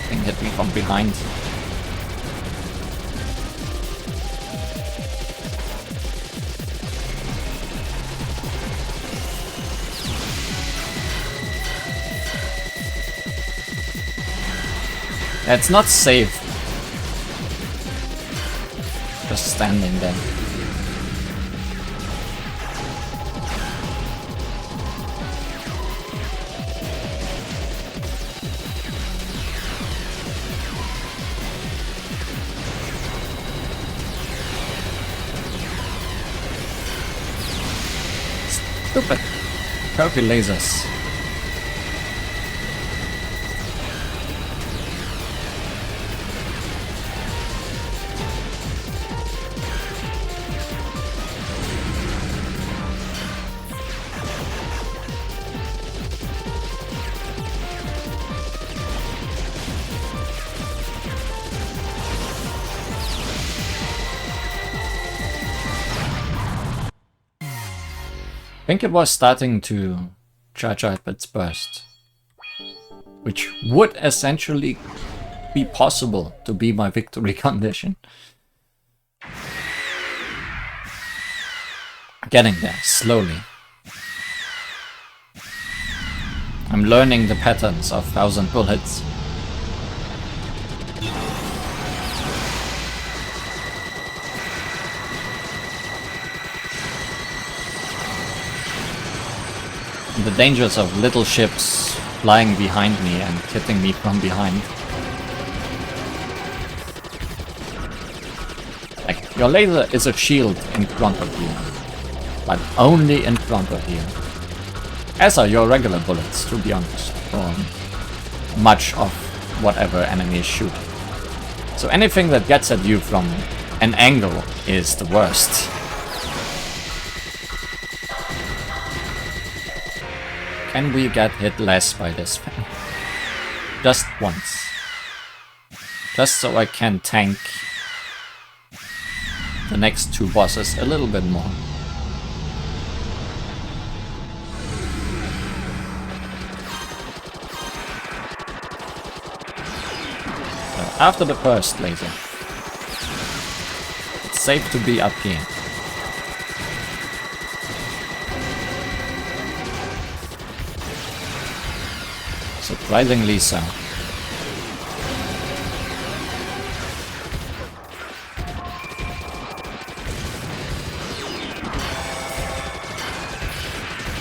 Speaker 1: Thing hit me from behind. It's not safe. Just standing there. Stupid. Trophy lasers. I think it was starting to charge up its burst, which would essentially be possible to be my victory condition. Getting there, slowly. I'm learning the patterns of 1,000 bullets. The dangers of little ships flying behind me and hitting me from behind. Like, your laser is a shield in front of you, but only in front of you. As are your regular bullets, to be honest, for much of whatever enemy is shooting. So anything that gets at you from an angle is the worst. Can we get hit less by this thing? Just once. Just so I can tank the next two bosses a little bit more. So after the first laser, it's safe to be up here. Surprisingly so.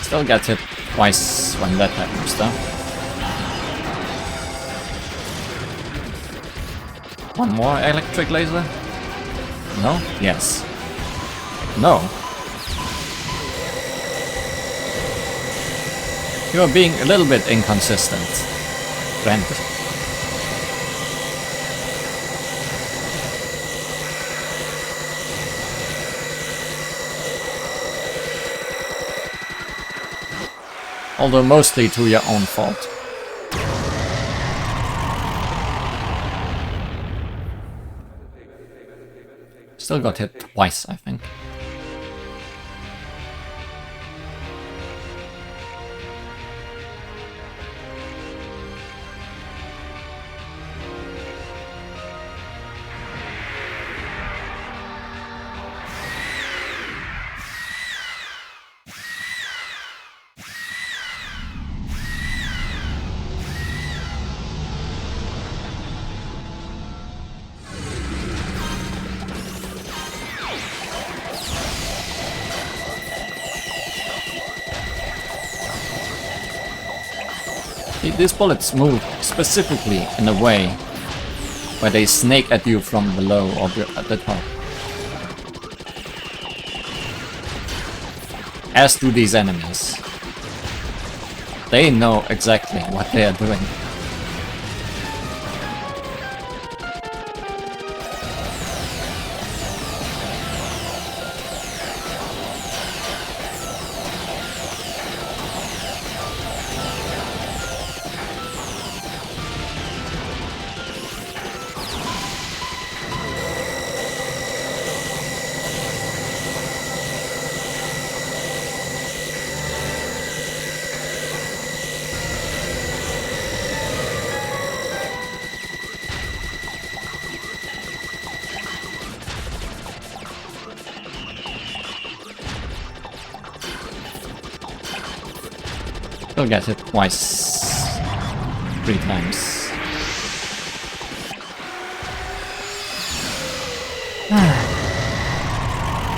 Speaker 1: Still get hit twice when that happens though. One more electric laser? No? Yes. No. You are being a little bit inconsistent, friend. Although mostly to your own fault. Still got hit twice, I think. These bullets move specifically in a way where they snake at you from below or at the top. As do these enemies. They know exactly what they are doing. Still get hit twice. 3 times.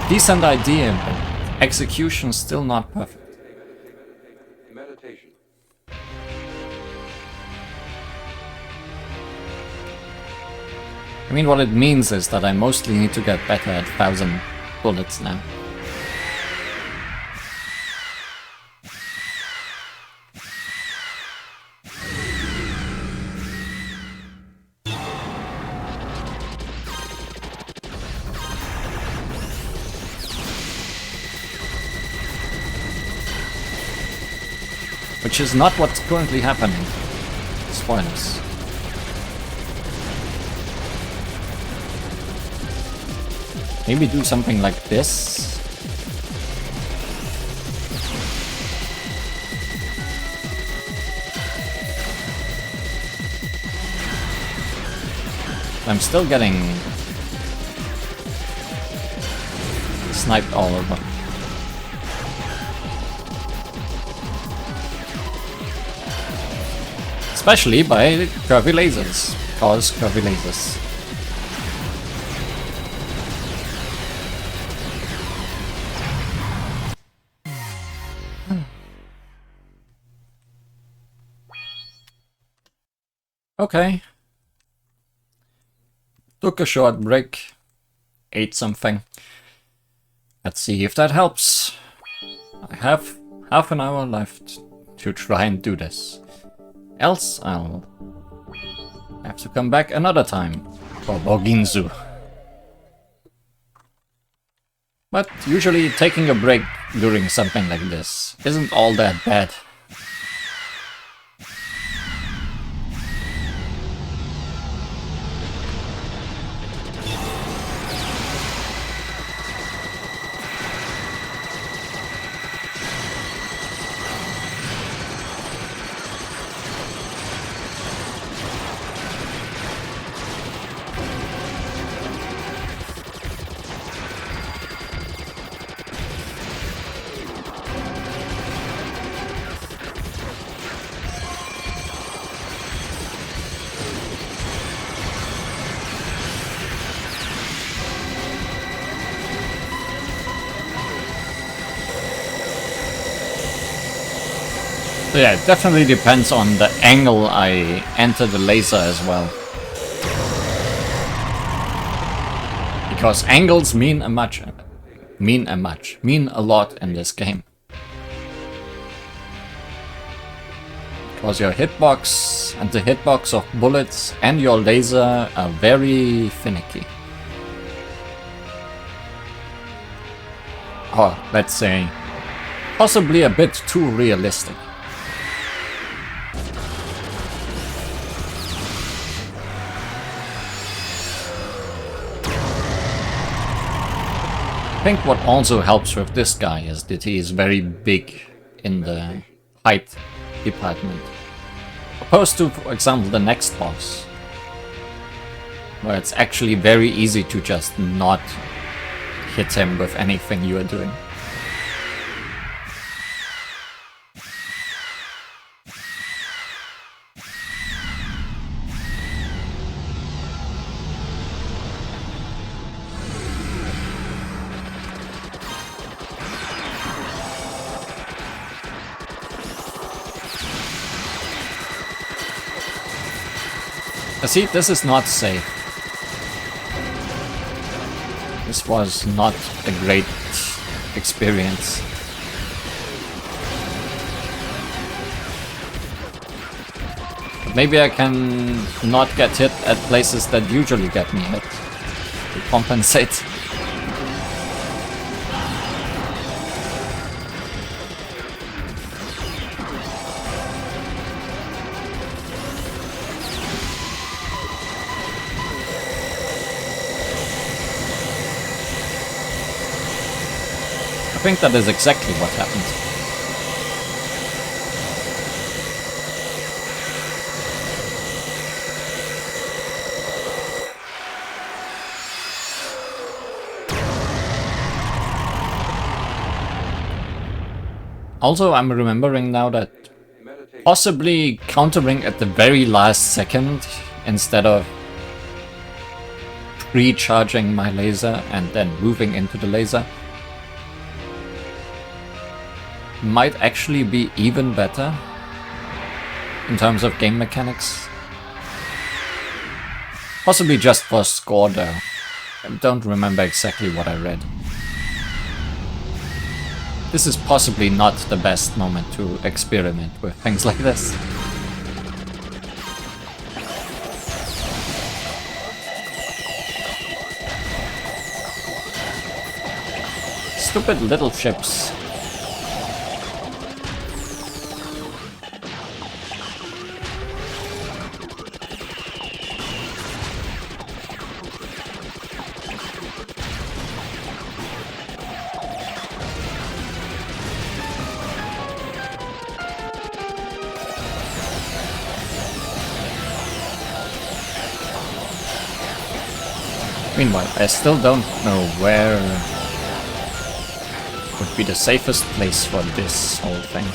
Speaker 1: Decent idea, but execution still not perfect.
Speaker 2: Meditation.
Speaker 1: I mean, what it means is that I mostly need to get better at 1000 bullets now. Which is not what's currently happening. Spoilers. Maybe do something like this. I'm still getting sniped all over. Especially by curvy lasers, cause curvy lasers. Okay. Took a short break, ate something. Let's see if that helps. I have half an hour left to try and do this. Else I'll have to come back another time for Boginzu. But usually taking a break during something like this isn't all that bad. So yeah, it definitely depends on the angle I enter the laser as well. Because angles mean a lot in this game. Because your hitbox and the hitbox of bullets and your laser are very finicky. Or let's say, possibly a bit too realistic. I think what also helps with this guy is that he is very big in the height department. Opposed to, for example, the next boss, where it's actually very easy to just not hit him with anything you are doing. See, this is not safe. This was not a great experience. But maybe I can not get hit at places that usually get me hit to compensate. I think that is exactly what happened. Also, I'm remembering now that possibly countering at the very last second instead of recharging my laser and then moving into the laser might actually be even better in terms of game mechanics. Possibly just for score though. I don't remember exactly what I read. This is possibly not the best moment to experiment with things like this. Stupid little ships. Meanwhile, I still don't know where would be the safest place for this whole thing.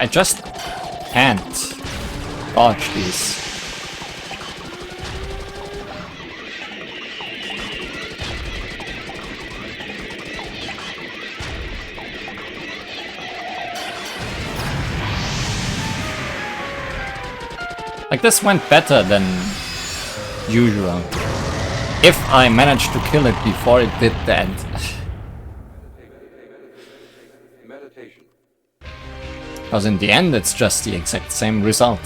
Speaker 1: I just can't dodge these. Like, this went better than usual. If I managed to kill it before it did that. Because in the end, it's just the exact same result.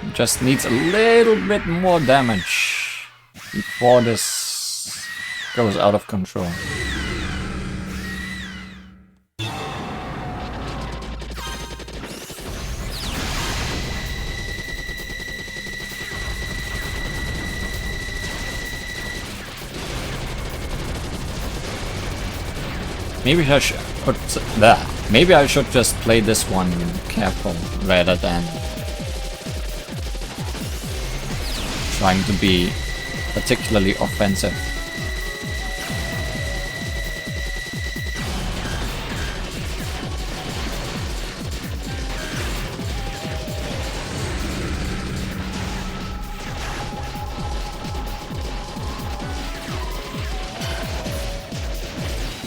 Speaker 1: It just needs a little bit more damage before this goes out of control. Maybe I should just play this one careful rather than trying to be particularly offensive.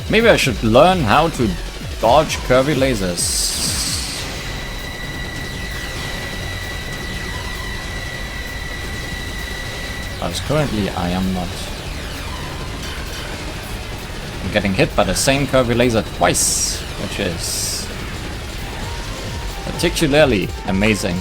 Speaker 1: Maybe I should learn how to dodge curvy lasers. Because currently I am not. I'm getting hit by the same curvy laser twice, which is particularly amazing.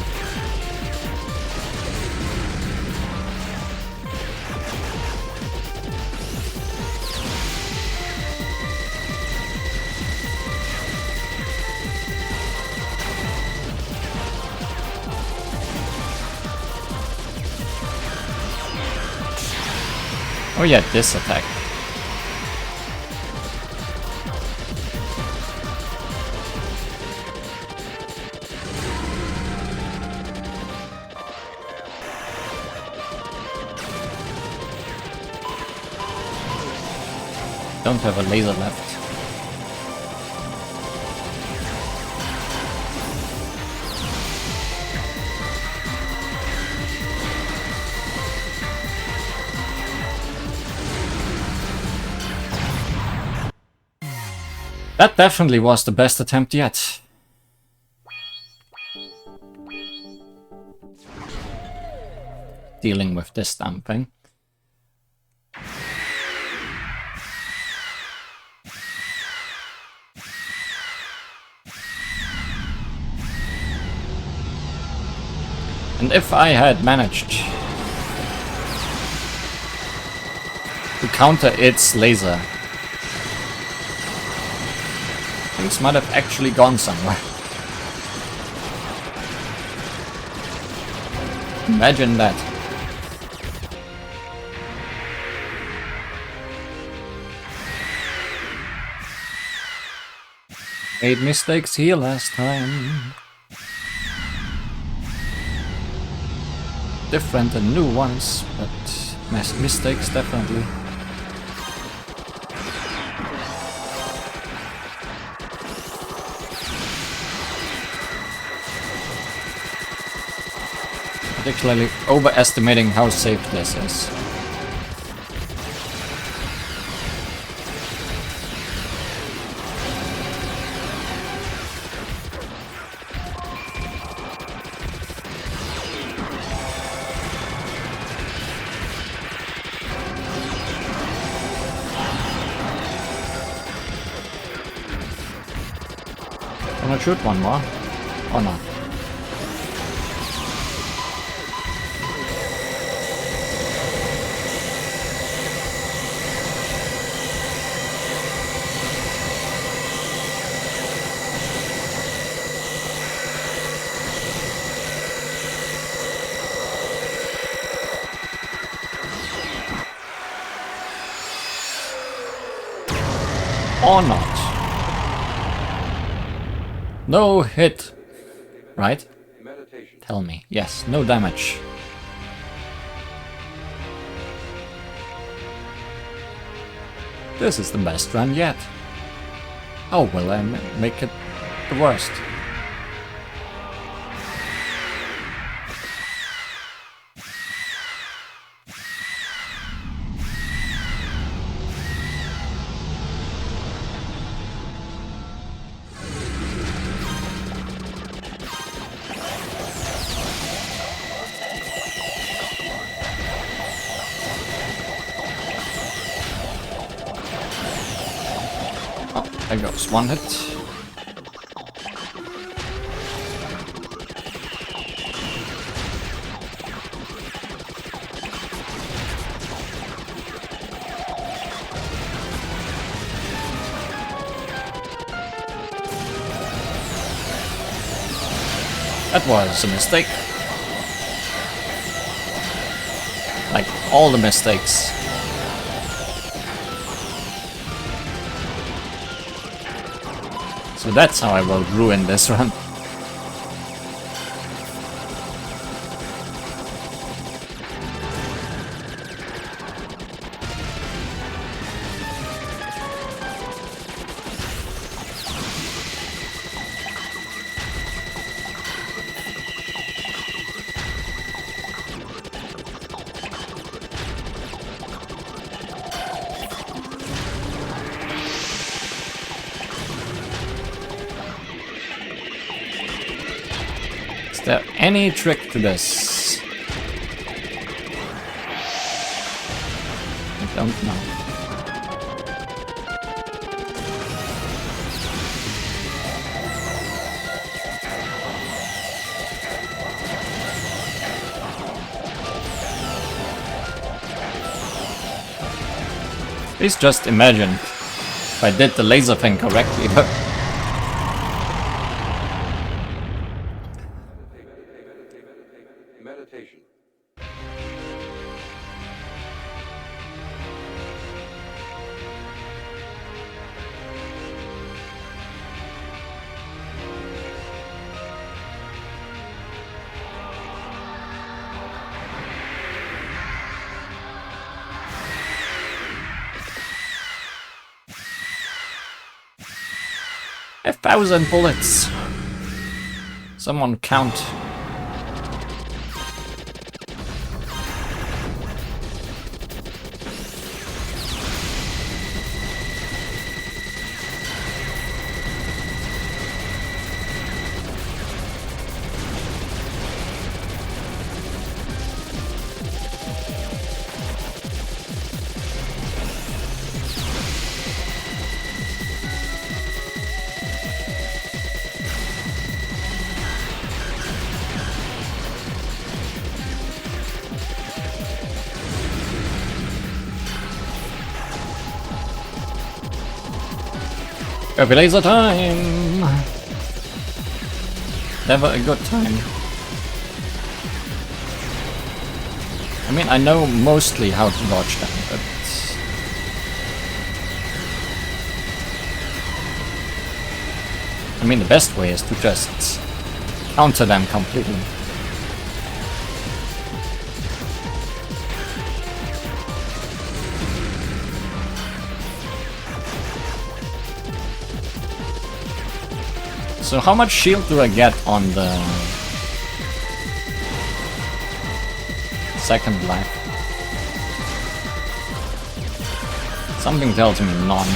Speaker 1: Oh yeah, this attack. Don't have a laser left. That definitely was the best attempt yet. Dealing with this damn thing. And if I had managed to counter its laser, things might have actually gone somewhere. Imagine that. Made mistakes here last time. Different and new ones, but mistakes definitely. Particularly overestimating how safe this is. Gonna shoot one more, or not? Or not? No hit, right?
Speaker 2: Meditation.
Speaker 1: Tell me. Yes, no damage. This is the best run yet. How will I make it the worst? There goes one hit. That was a mistake. Like all the mistakes. So that's how I will ruin this run. Is there any trick to this? I don't know. Please just imagine if I did the laser thing correctly.
Speaker 2: Meditation.
Speaker 1: 5,000 bullets. Someone count. Happy laser time! Never a good time. I mean, I know mostly how to dodge them, but... I mean, the best way is to just counter them completely. So how much shield do I get on the second life? Something tells me none.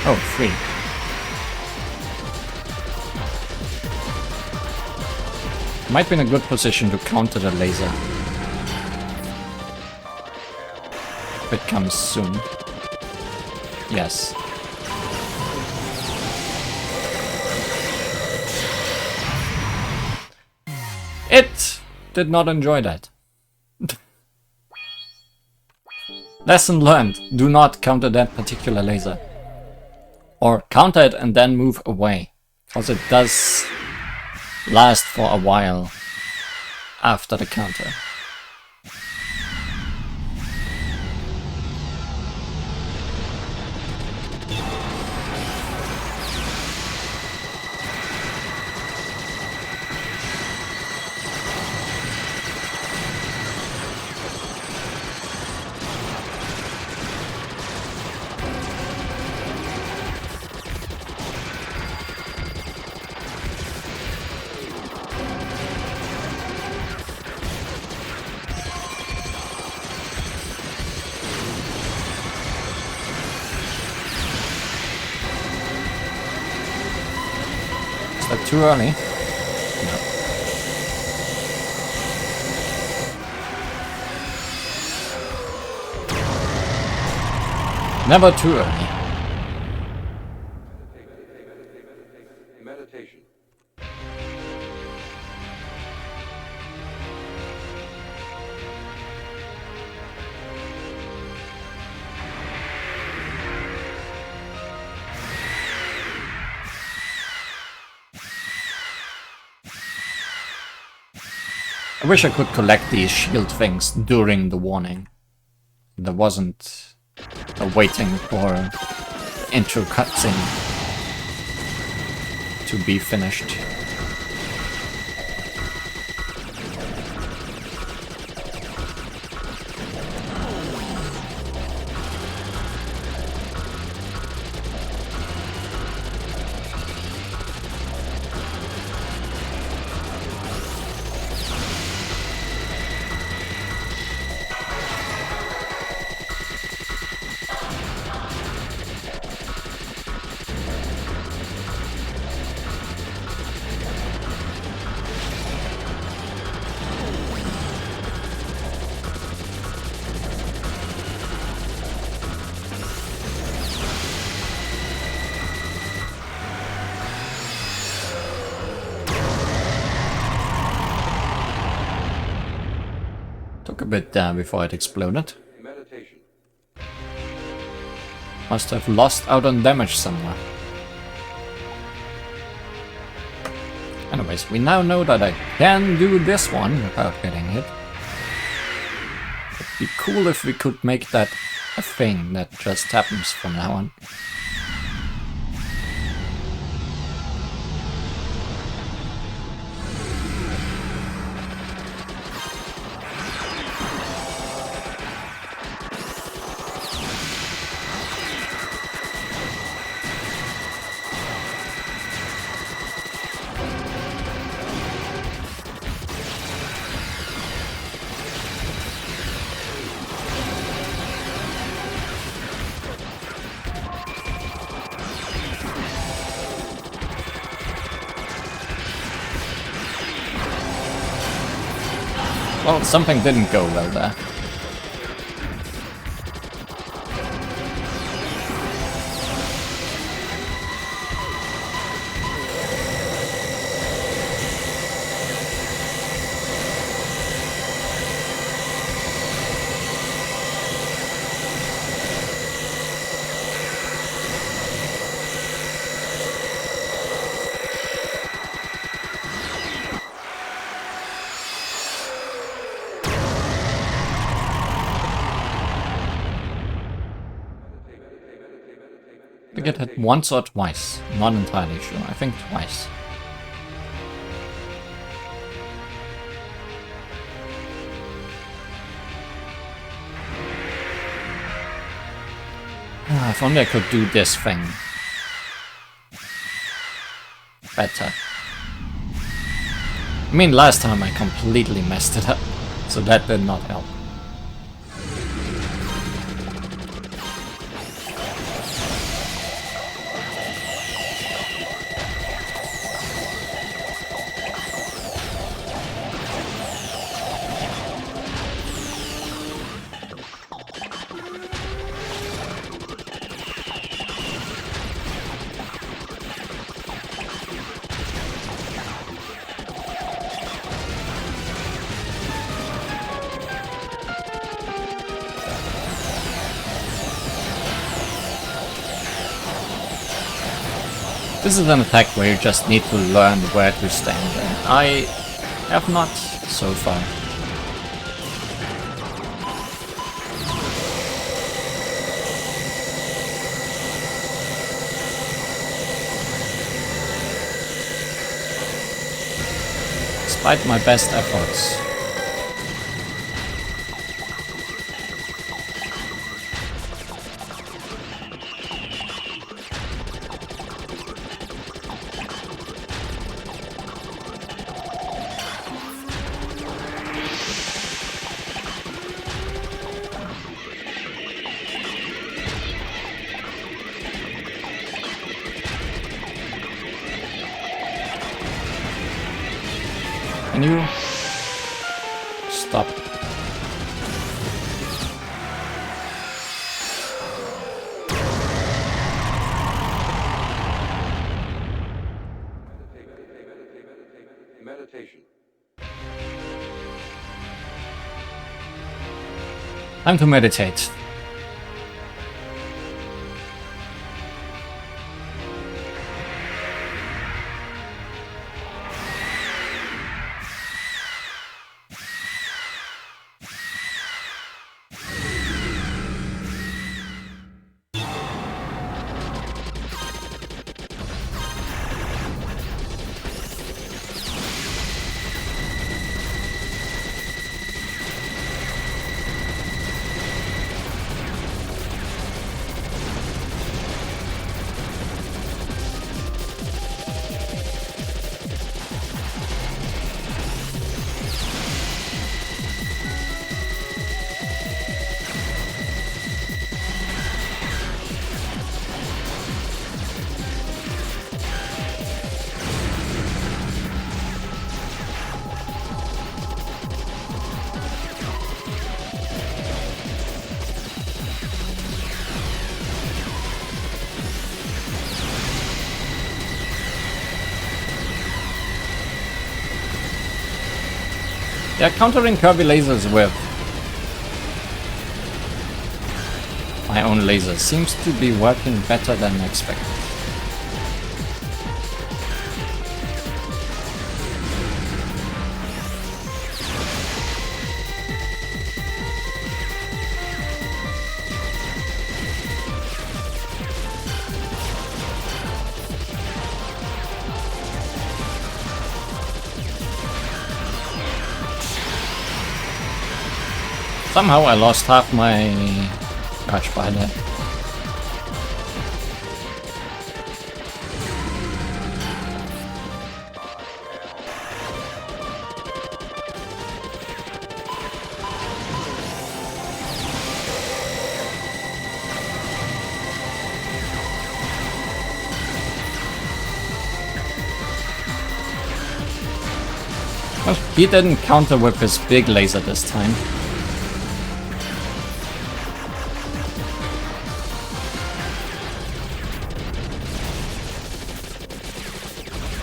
Speaker 1: Oh, 3. Might be in a good position to counter the laser. If it comes soon. Yes. It did not enjoy that. Lesson learned. Do not counter that particular laser. Or counter it and then move away. Because it does last for a while after the counter. Is that too early? No. Never too early.
Speaker 2: Meditation.
Speaker 1: I wish I could collect these shield things during the warning. There wasn't a waiting for intro cutscene to be finished. Took a bit down before it exploded.
Speaker 2: Meditation.
Speaker 1: Must have lost out on damage somewhere. Anyways, we now know that I can do this one without getting hit. It'd be cool if we could make that a thing that just happens from now on. Well, something didn't go well there. I think it hit once or twice. Not entirely sure. I think twice. If only I could do this thing better. I mean, last time I completely messed it up, so that did not help. This is an attack where you just need to learn where to stand, and I have not so far. Despite my best efforts. Can you stop?
Speaker 2: Meditation.
Speaker 1: Time to meditate. Yeah, countering curvy lasers with my own lasers seems to be working better than expected. Somehow I lost half my charge by that. Well, he didn't counter with his big laser this time.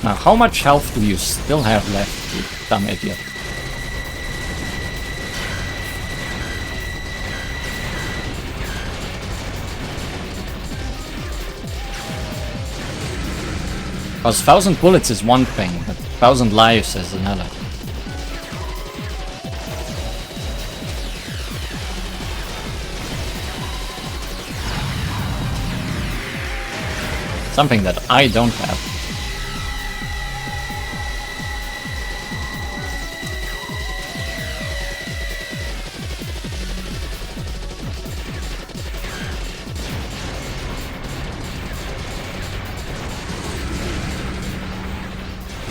Speaker 1: Now, how much health do you still have left, you dumb idiot? Because 1,000 bullets is one thing, but 1,000 lives is another. Something that I don't have.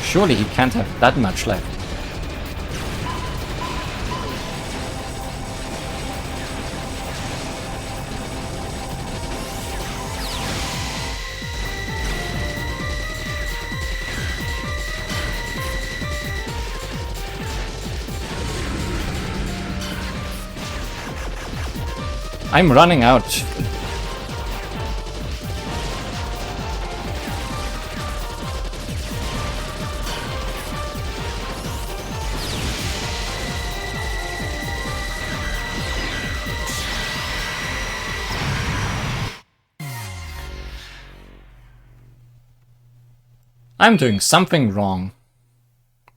Speaker 1: Surely he can't have that much left. I'm running out. I'm doing something wrong.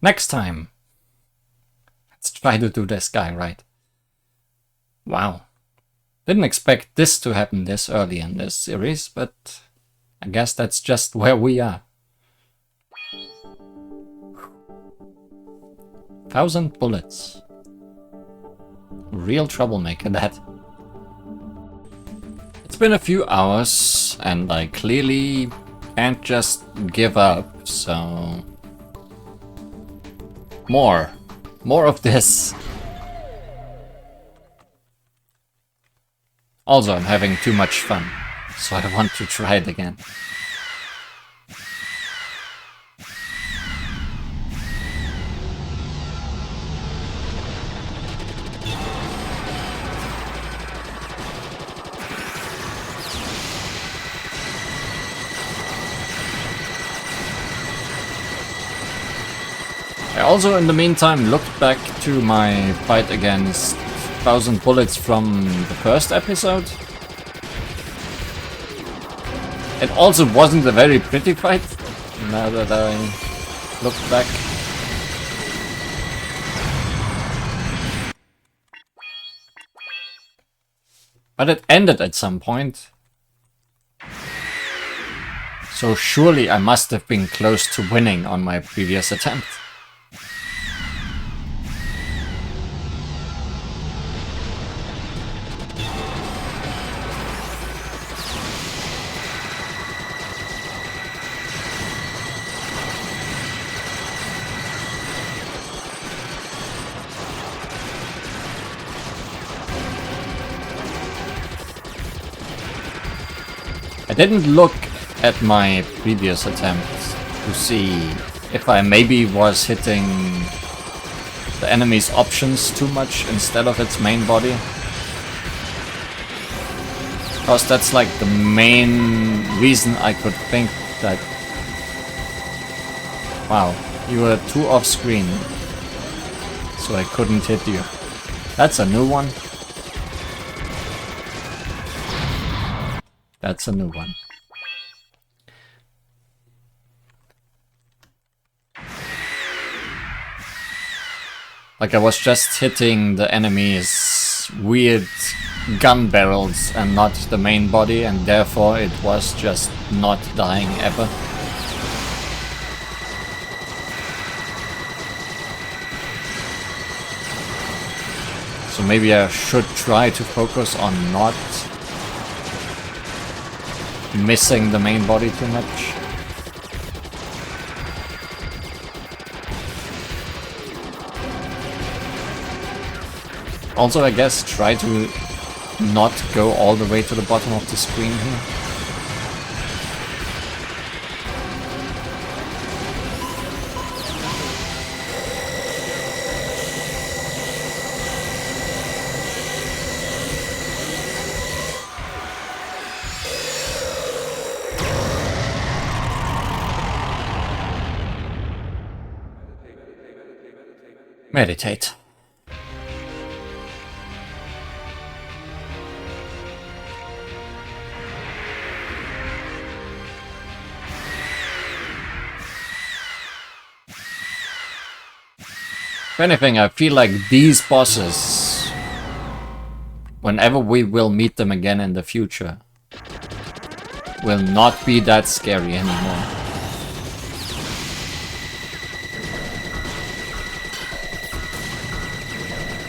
Speaker 1: Next time. Let's try to do this guy right. Wow. Didn't expect this to happen this early in this series, but I guess that's just where we are. 1,000 bullets. Real troublemaker, that. It's been a few hours, and I clearly can't just give up, so... More of this. Also, I'm having too much fun, so I want to try it again. I also, in the meantime, looked back to my fight against 1,000 bullets from the first episode. It also wasn't a very pretty fight, now that I look back. But it ended at some point. So surely I must have been close to winning on my previous attempt. I didn't look at my previous attempts to see if I maybe was hitting the enemy's options too much instead of its main body. Because that's like the main reason I could think that... Wow, you were too off screen, so I couldn't hit you. That's a new one. That's a new one. Like I was just hitting the enemy's weird gun barrels and not the main body, and therefore it was just not dying ever. So maybe I should try to focus on not missing the main body too much. Also, I guess try to not go all the way to the bottom of the screen here. Meditate. If anything, I feel like these bosses, whenever we will meet them again in the future, will not be that scary anymore.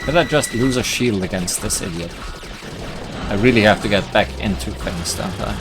Speaker 1: Did I just lose a shield against this idiot? I really have to get back into things, don't I?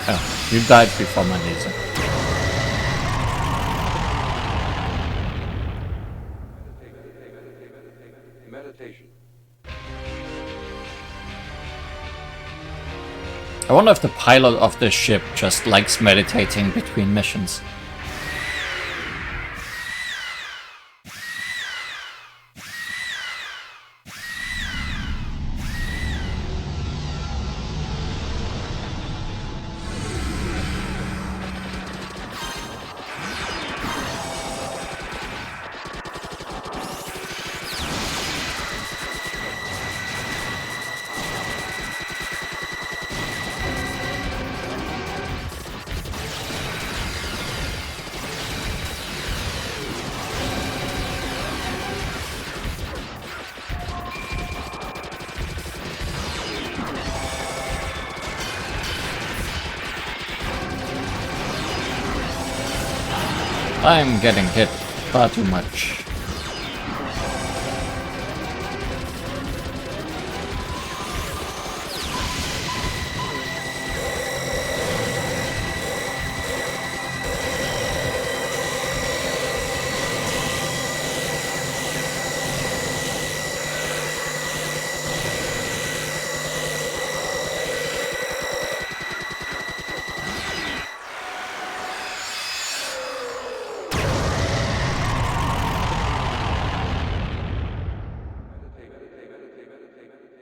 Speaker 1: Oh, you died before my laser.
Speaker 2: Meditation.
Speaker 1: I wonder if the pilot of this ship just likes meditating between missions. I'm getting hit far too much.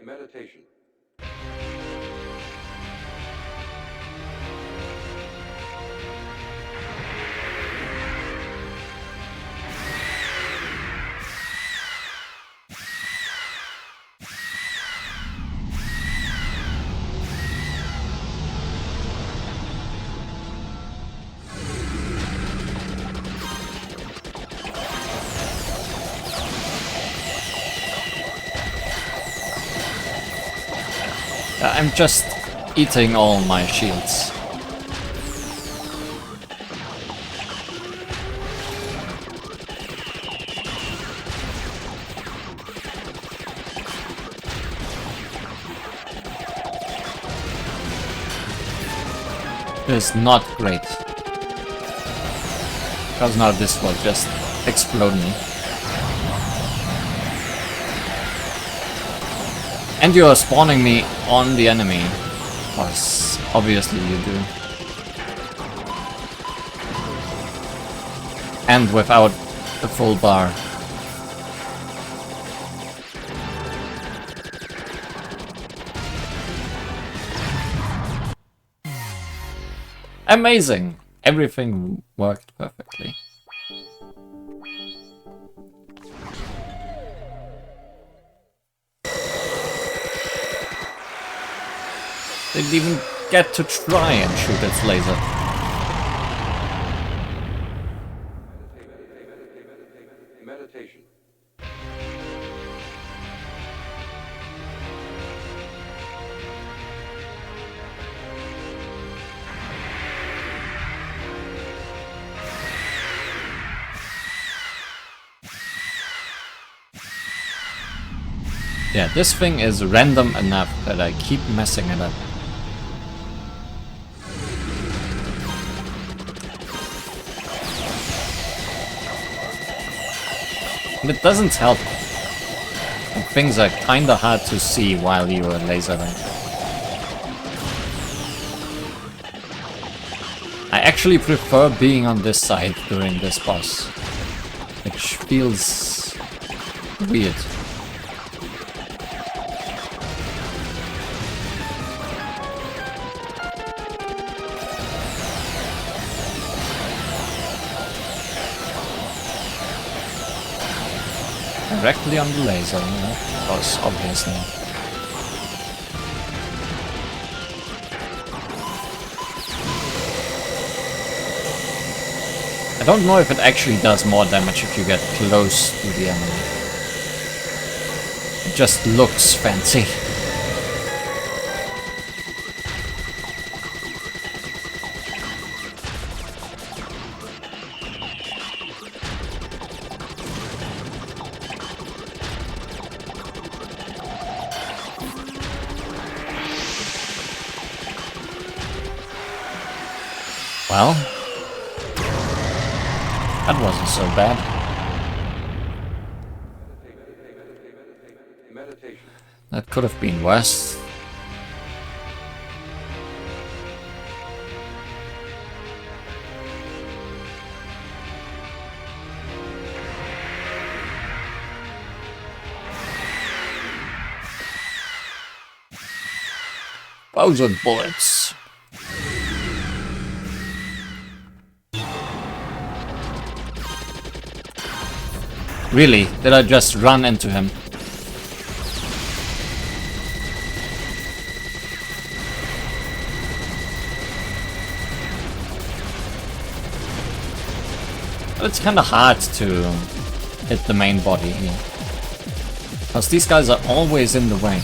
Speaker 2: Meditation.
Speaker 1: I'm just eating all my shields. It's not great. Because now this will just explode me. And you are spawning me on the enemy. Because obviously you do. And without the full bar. Amazing! Everything worked perfectly. Didn't even get to try and shoot its laser.
Speaker 2: Meditation.
Speaker 1: Yeah, this thing is random enough that I keep messing it up. And it doesn't help. Things are kinda hard to see while you are lasering. I actually prefer being on this side during this boss, which feels weird. Directly on the laser, you know, because obviously. I don't know if it actually does more damage if you get close to the enemy. It just looks fancy. Well, that wasn't so bad.
Speaker 2: Meditation.
Speaker 1: That could have been worse. Thousand bullets. Really? Did I just run into him? Well, it's kinda hard to hit the main body here. Because these guys are always in the way.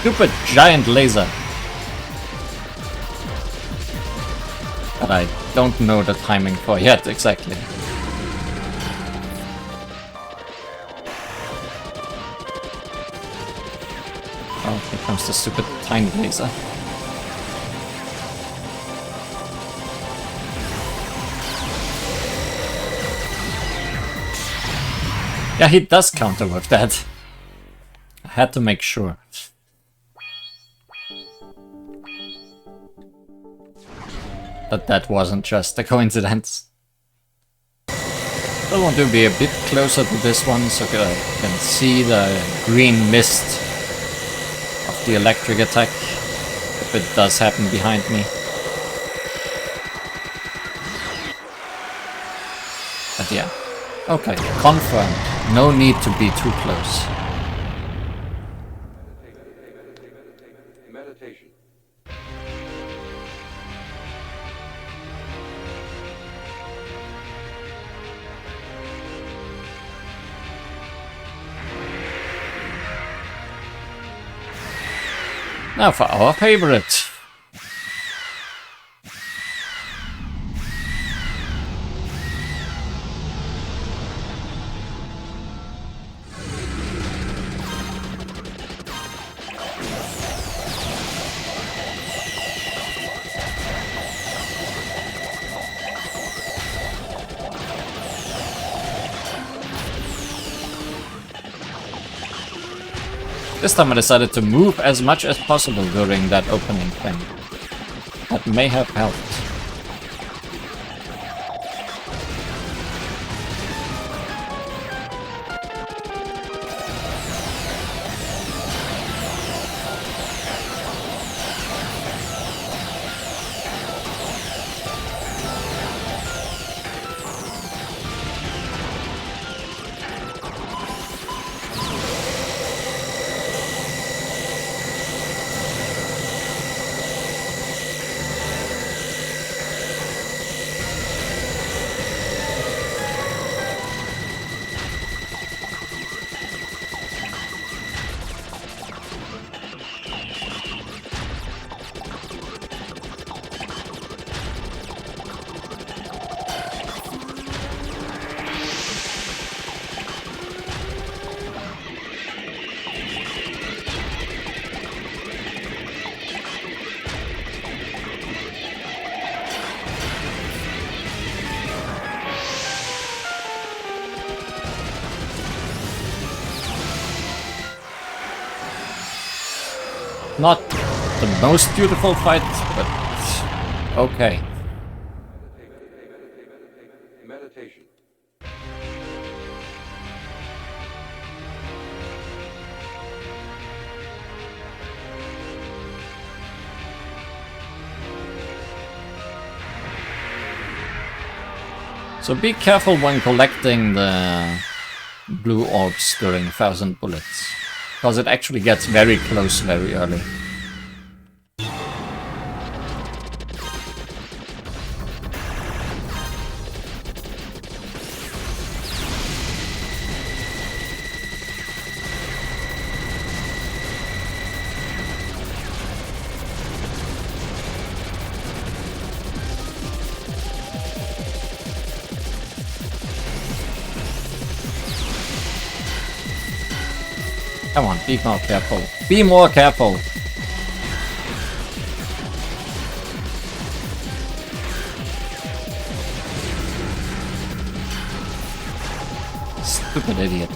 Speaker 1: Stupid giant laser. That I don't know the timing for yet, exactly. Oh, here comes the stupid tiny laser. Yeah, he does counter with that. I had to make sure. That wasn't just a coincidence. I want to be a bit closer to this one so I can see the green mist of the electric attack if it does happen behind me. But yeah, okay, confirmed. No need to be too close.
Speaker 2: Meditation.
Speaker 1: Now for our favorite. This time I decided to move as much as possible during that opening thing. That may have helped. Not the most beautiful fight, but okay.
Speaker 2: Meditation.
Speaker 1: So be careful when collecting the blue orbs during 1000 bullets, because it actually gets very close very early. Come on, be more careful. Be more careful! Stupid idiot.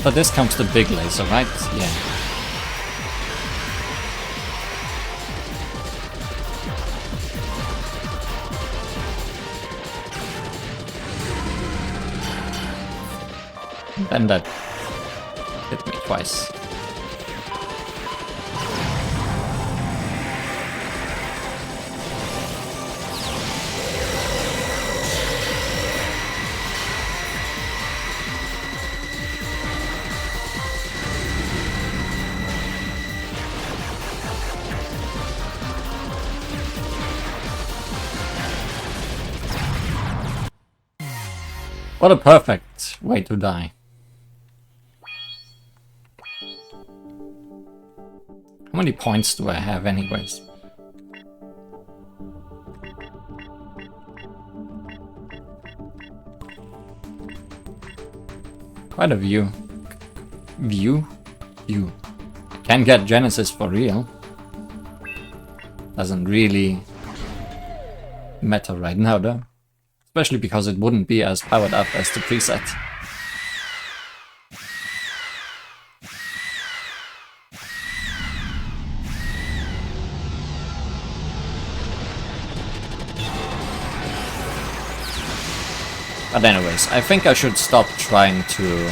Speaker 1: For this comes the big laser, right? Yeah. And that hit me twice. What a perfect way to die. How many points do I have anyways? Quite a view. View? Can get Genesis for real. Doesn't really matter right now though. Especially because it wouldn't be as powered up as the preset. But anyways, I think I should stop trying to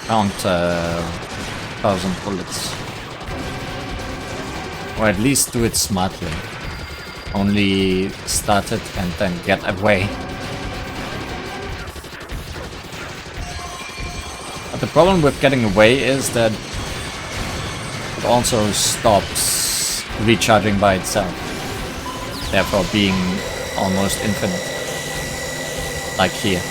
Speaker 1: count 1000 bullets. Or at least do it smartly. Only start it and then get away. But the problem with getting away is that it also stops recharging by itself. Therefore being almost infinite. Like here.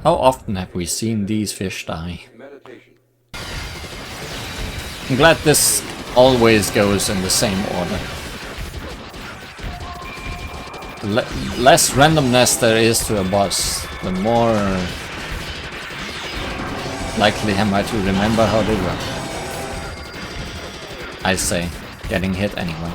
Speaker 1: How often have we seen these fish die?
Speaker 2: Meditation.
Speaker 1: I'm glad this always goes in the same order. The less randomness there is to a boss, the more likely am I to remember how they work. I say, getting hit anyway.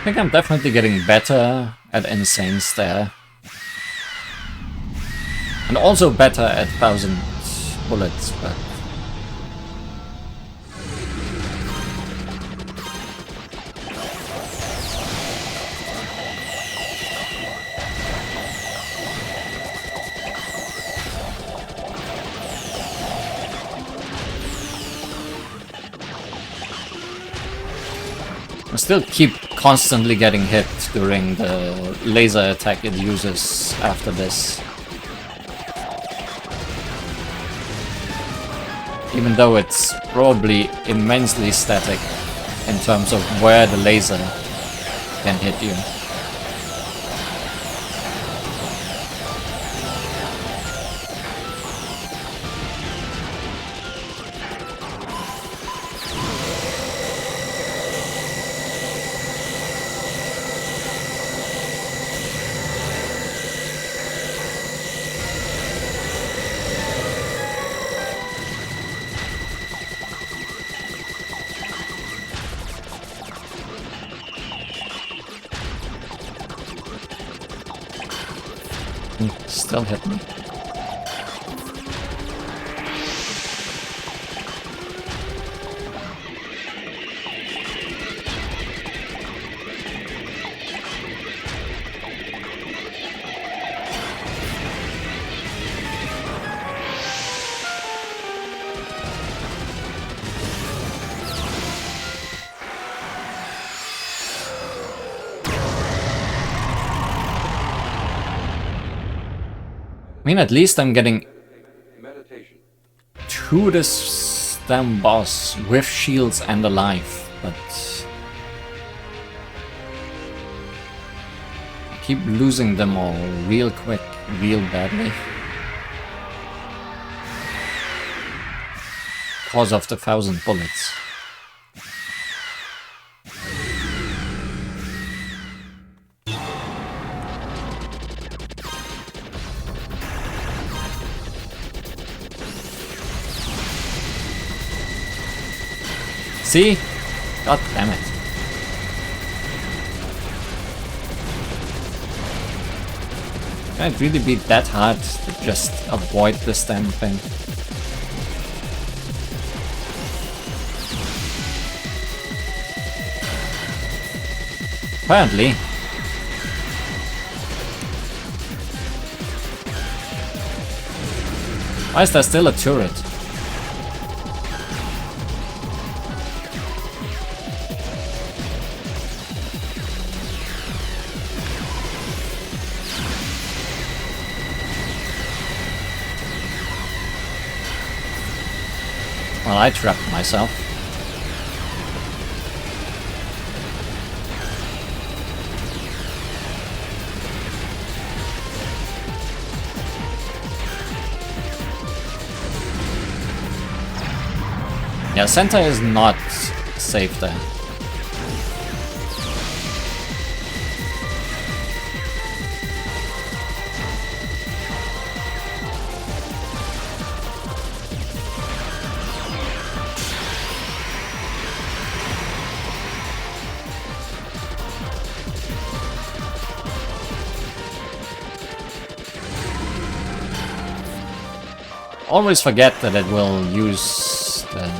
Speaker 1: I think I'm definitely getting better at Insane Stare. And also better at 1000 bullets, but... I still keep constantly getting hit during the laser attack it uses after this. Even though it's probably immensely static in terms of where the laser can hit you. Still hit me. I mean, at least I'm getting
Speaker 2: Meditation.
Speaker 1: to this damn boss with shields and alive, but I keep losing them all real quick, real badly. Because of the 1000 bullets. See? God damn it. Can it really be that hard to just avoid this damn thing? Apparently. Why is there still a turret? Well, I trapped myself. Yeah, center is not safe there. Always forget that it will use the...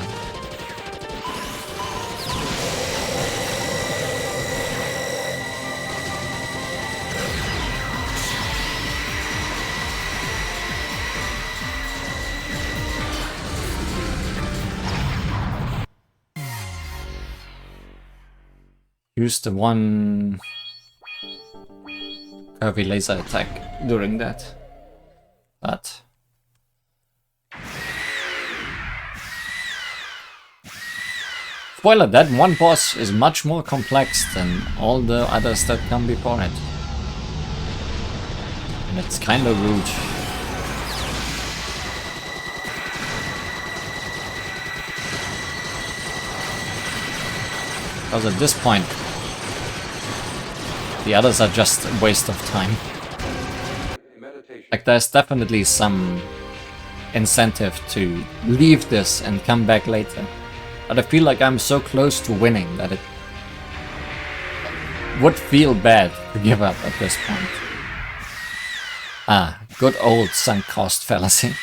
Speaker 1: use the one curvy laser attack during that. But... spoiler, that one boss is much more complex than all the others that come before it. And it's kinda rude. Because at this point, the others are just a waste of time. Like, there's definitely some incentive to leave this and come back later. But I feel like I'm so close to winning that it would feel bad to give up at this point. Ah, good old sunk cost fallacy.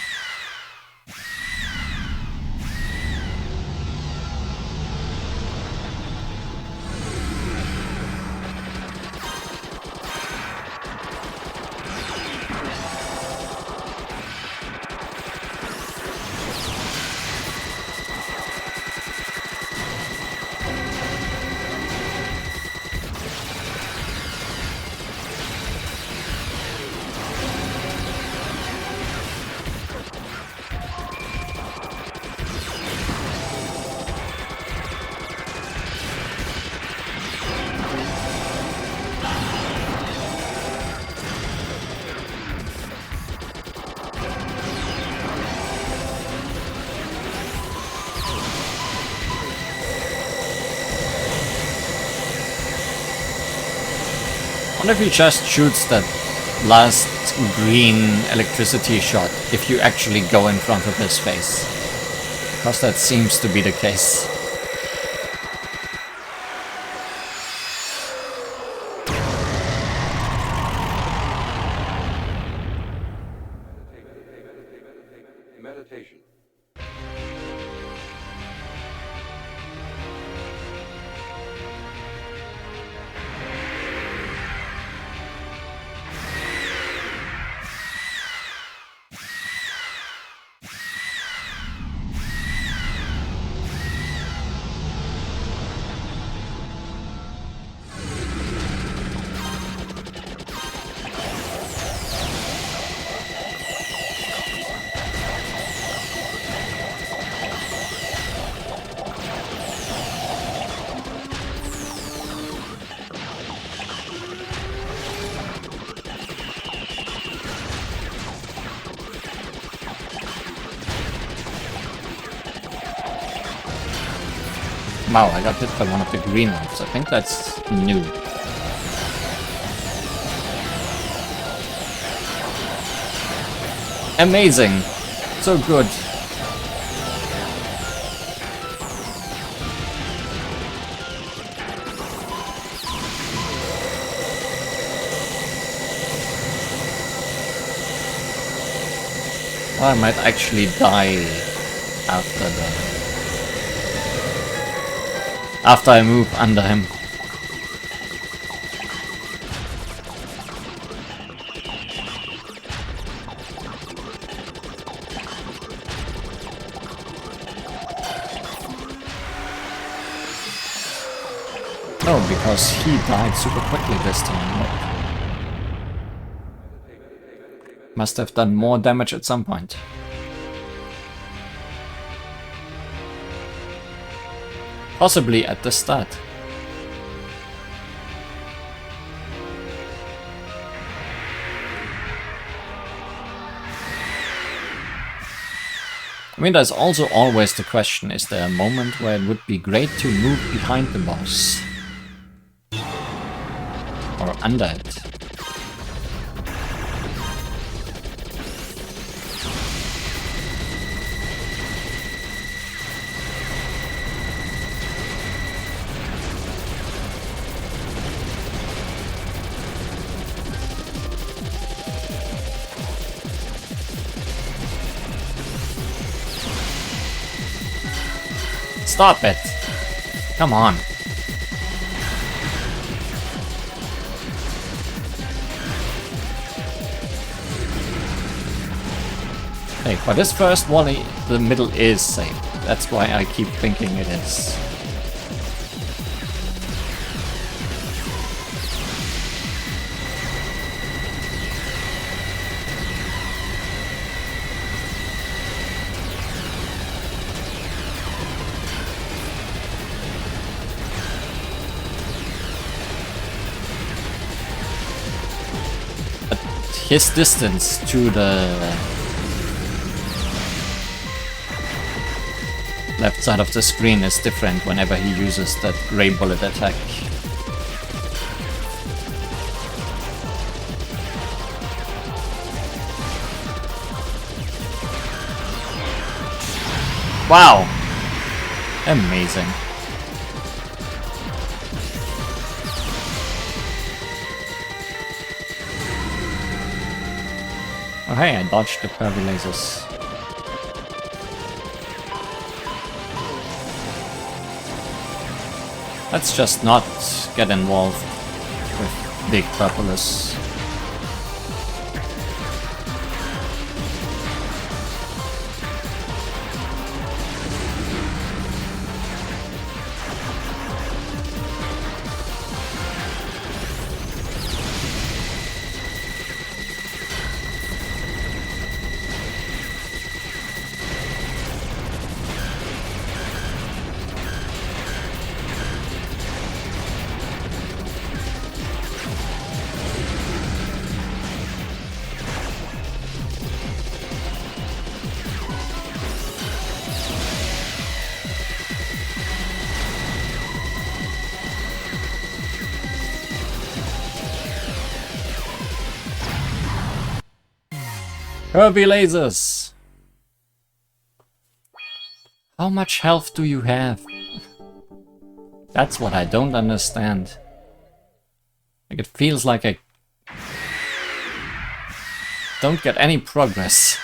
Speaker 1: What if he just shoots that last green electricity shot if you actually go in front of his face? Because that seems to be the case.
Speaker 2: Meditation.
Speaker 1: Wow, I got hit by one of the green ones. I think that's new. Amazing! So good. Well, I might actually die after I move under him. Oh, because he died super quickly this time. Must have done more damage at some point. Possibly at the start. I mean, there's also always the question, is there a moment where it would be great to move behind the boss? Or under it? Stop it! Come on. Hey, for this first volley, the middle is safe. That's why I keep thinking it is. His distance to the left side of the screen is different whenever he uses that grey bullet attack. Wow! Amazing. Oh hey, I dodged the curvy lasers. Let's just not get involved with big purples. Curvy lasers! How much health do you have? That's what I don't understand. Like, it feels like I don't get any progress.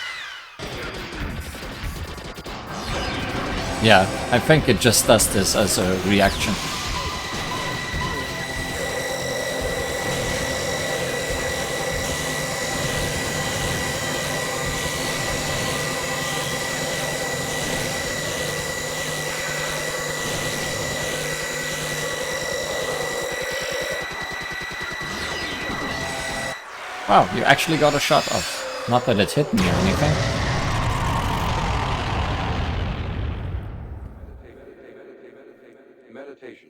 Speaker 1: Yeah, I think it just does this as a reaction. Wow, you actually got a shot off. Not that it hit me or anything.
Speaker 2: Meditation.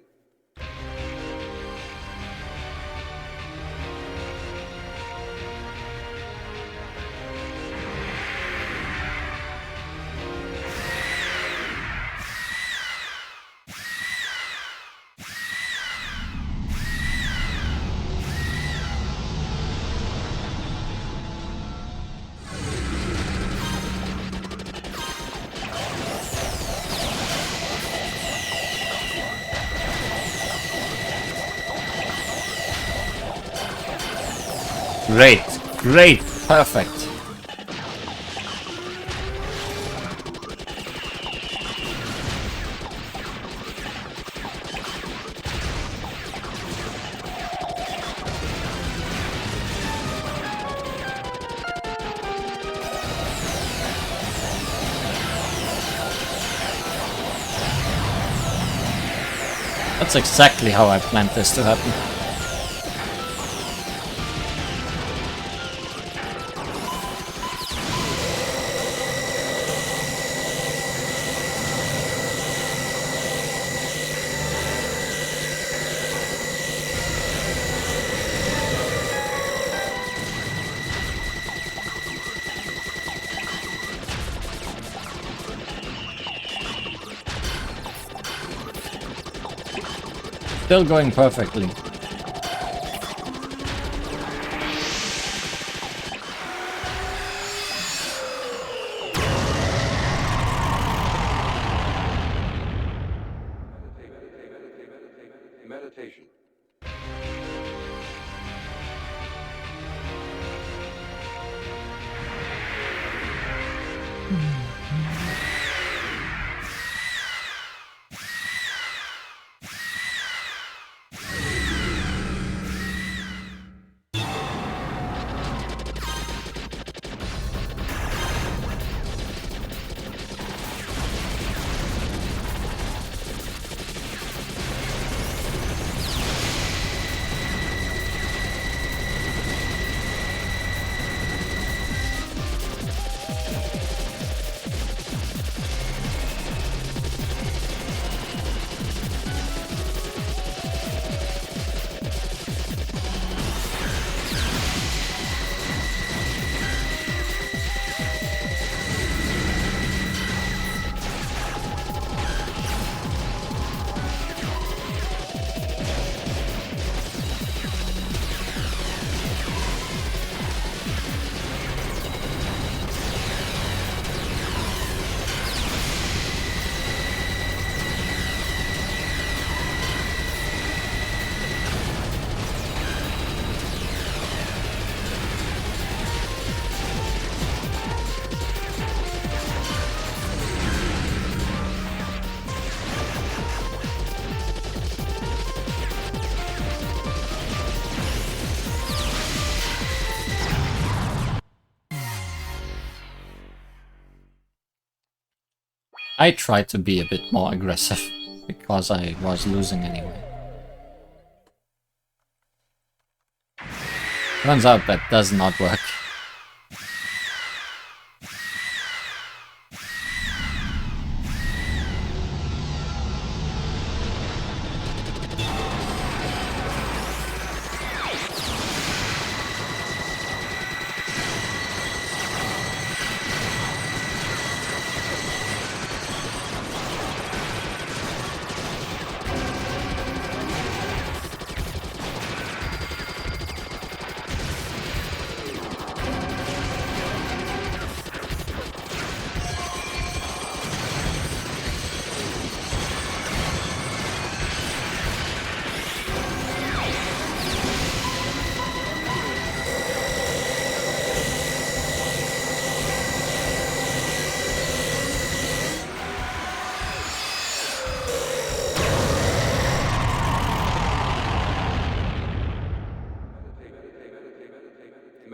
Speaker 1: Great, great, perfect. That's exactly how I planned this to happen. Still going perfectly.
Speaker 2: Meditation.
Speaker 1: I tried to be a bit more aggressive, because I was losing anyway. Turns out that does not work.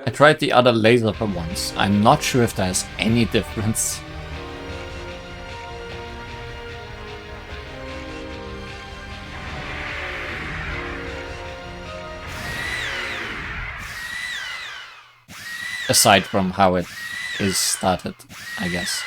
Speaker 1: I tried the other laser for once. I'm not sure if there's any difference. Aside from how it is started, I guess.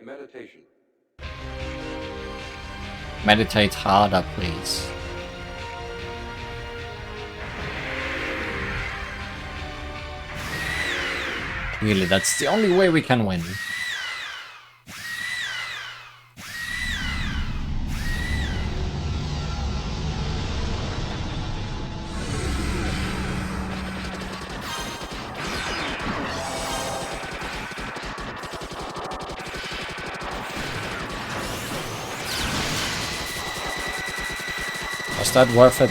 Speaker 2: Meditation.
Speaker 1: Meditate harder, please. Really, that's the only way we can win. Was that worth it?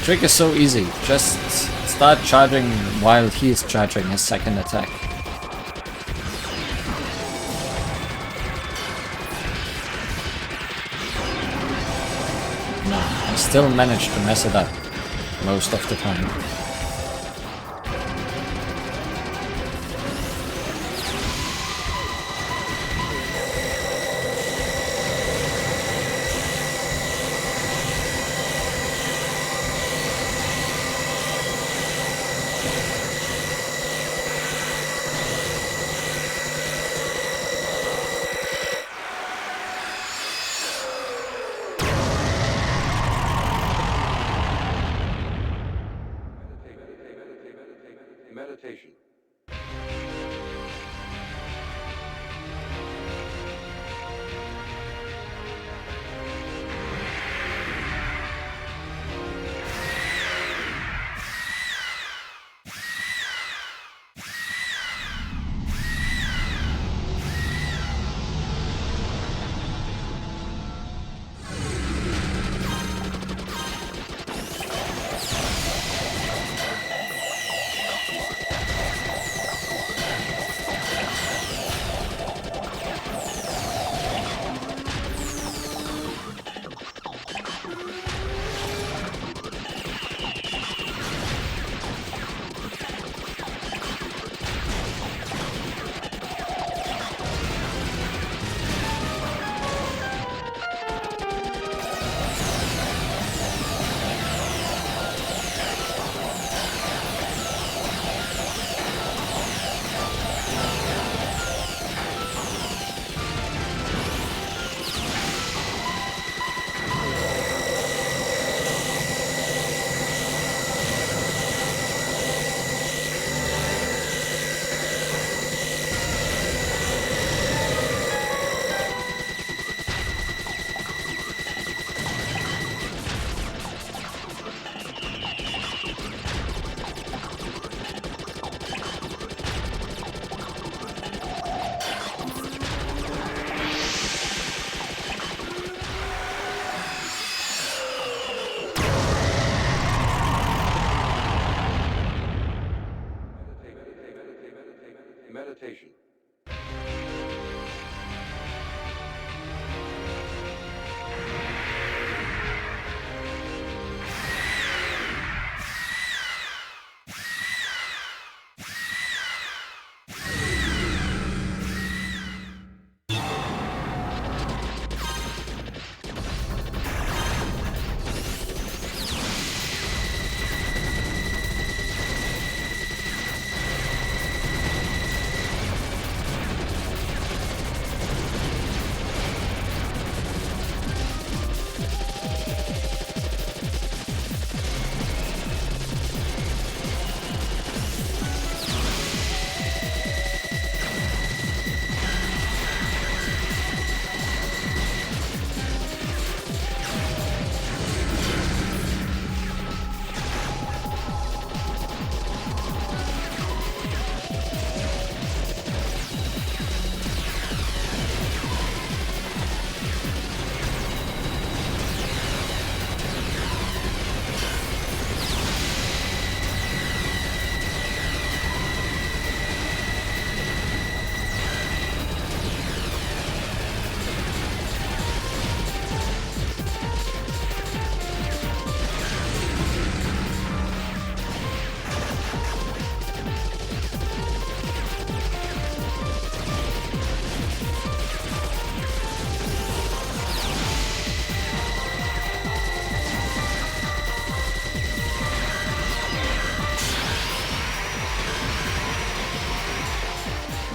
Speaker 1: Trick is so easy. Just start charging while he's charging his second attack. No, I still manage to mess it up most of the time.
Speaker 2: Meditation.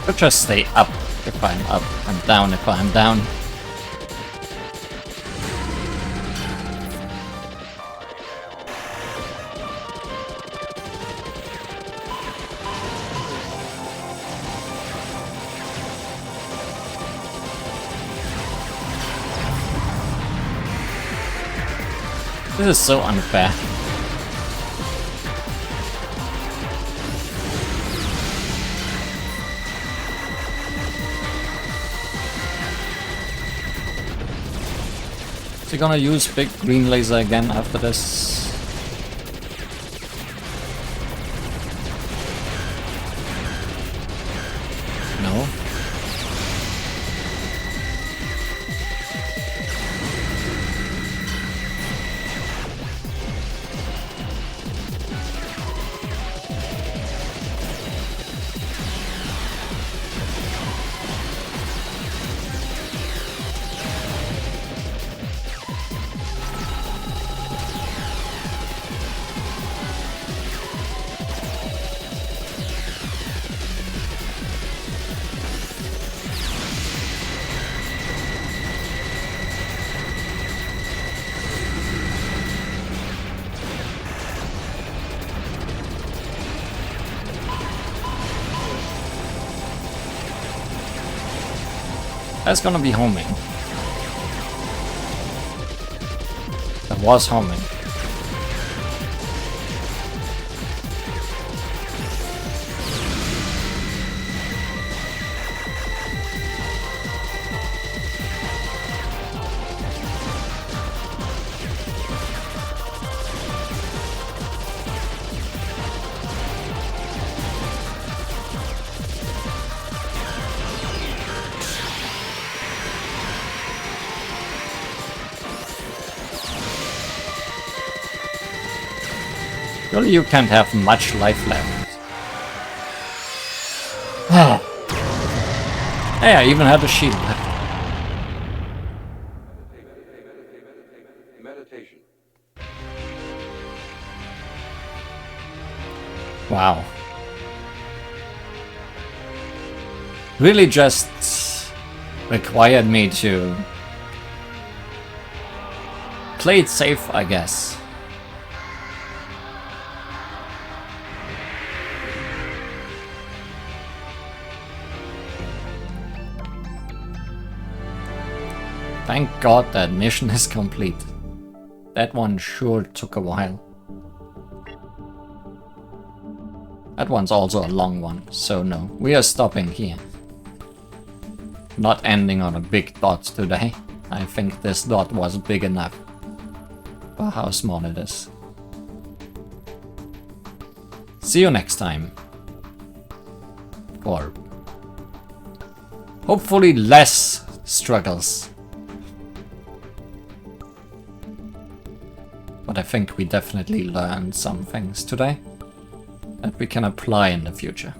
Speaker 1: Could just stay up if I'm up and down if I'm down. This is so unfair. Is he gonna use big green laser again after this? No. That's gonna be homing. That was homing. Surely you can't have much life left. Hey, I even had a shield left.
Speaker 2: Meditation.
Speaker 1: Wow. Really just required me to play it safe, I guess. Thank God that mission is complete. That one sure took a while. That one's also a long one, so no, we are stopping here. Not ending on a big dot today. I think this dot was big enough for how small it is. See you next time. For hopefully less struggles. But I think we definitely learned some things today that we can apply in the future.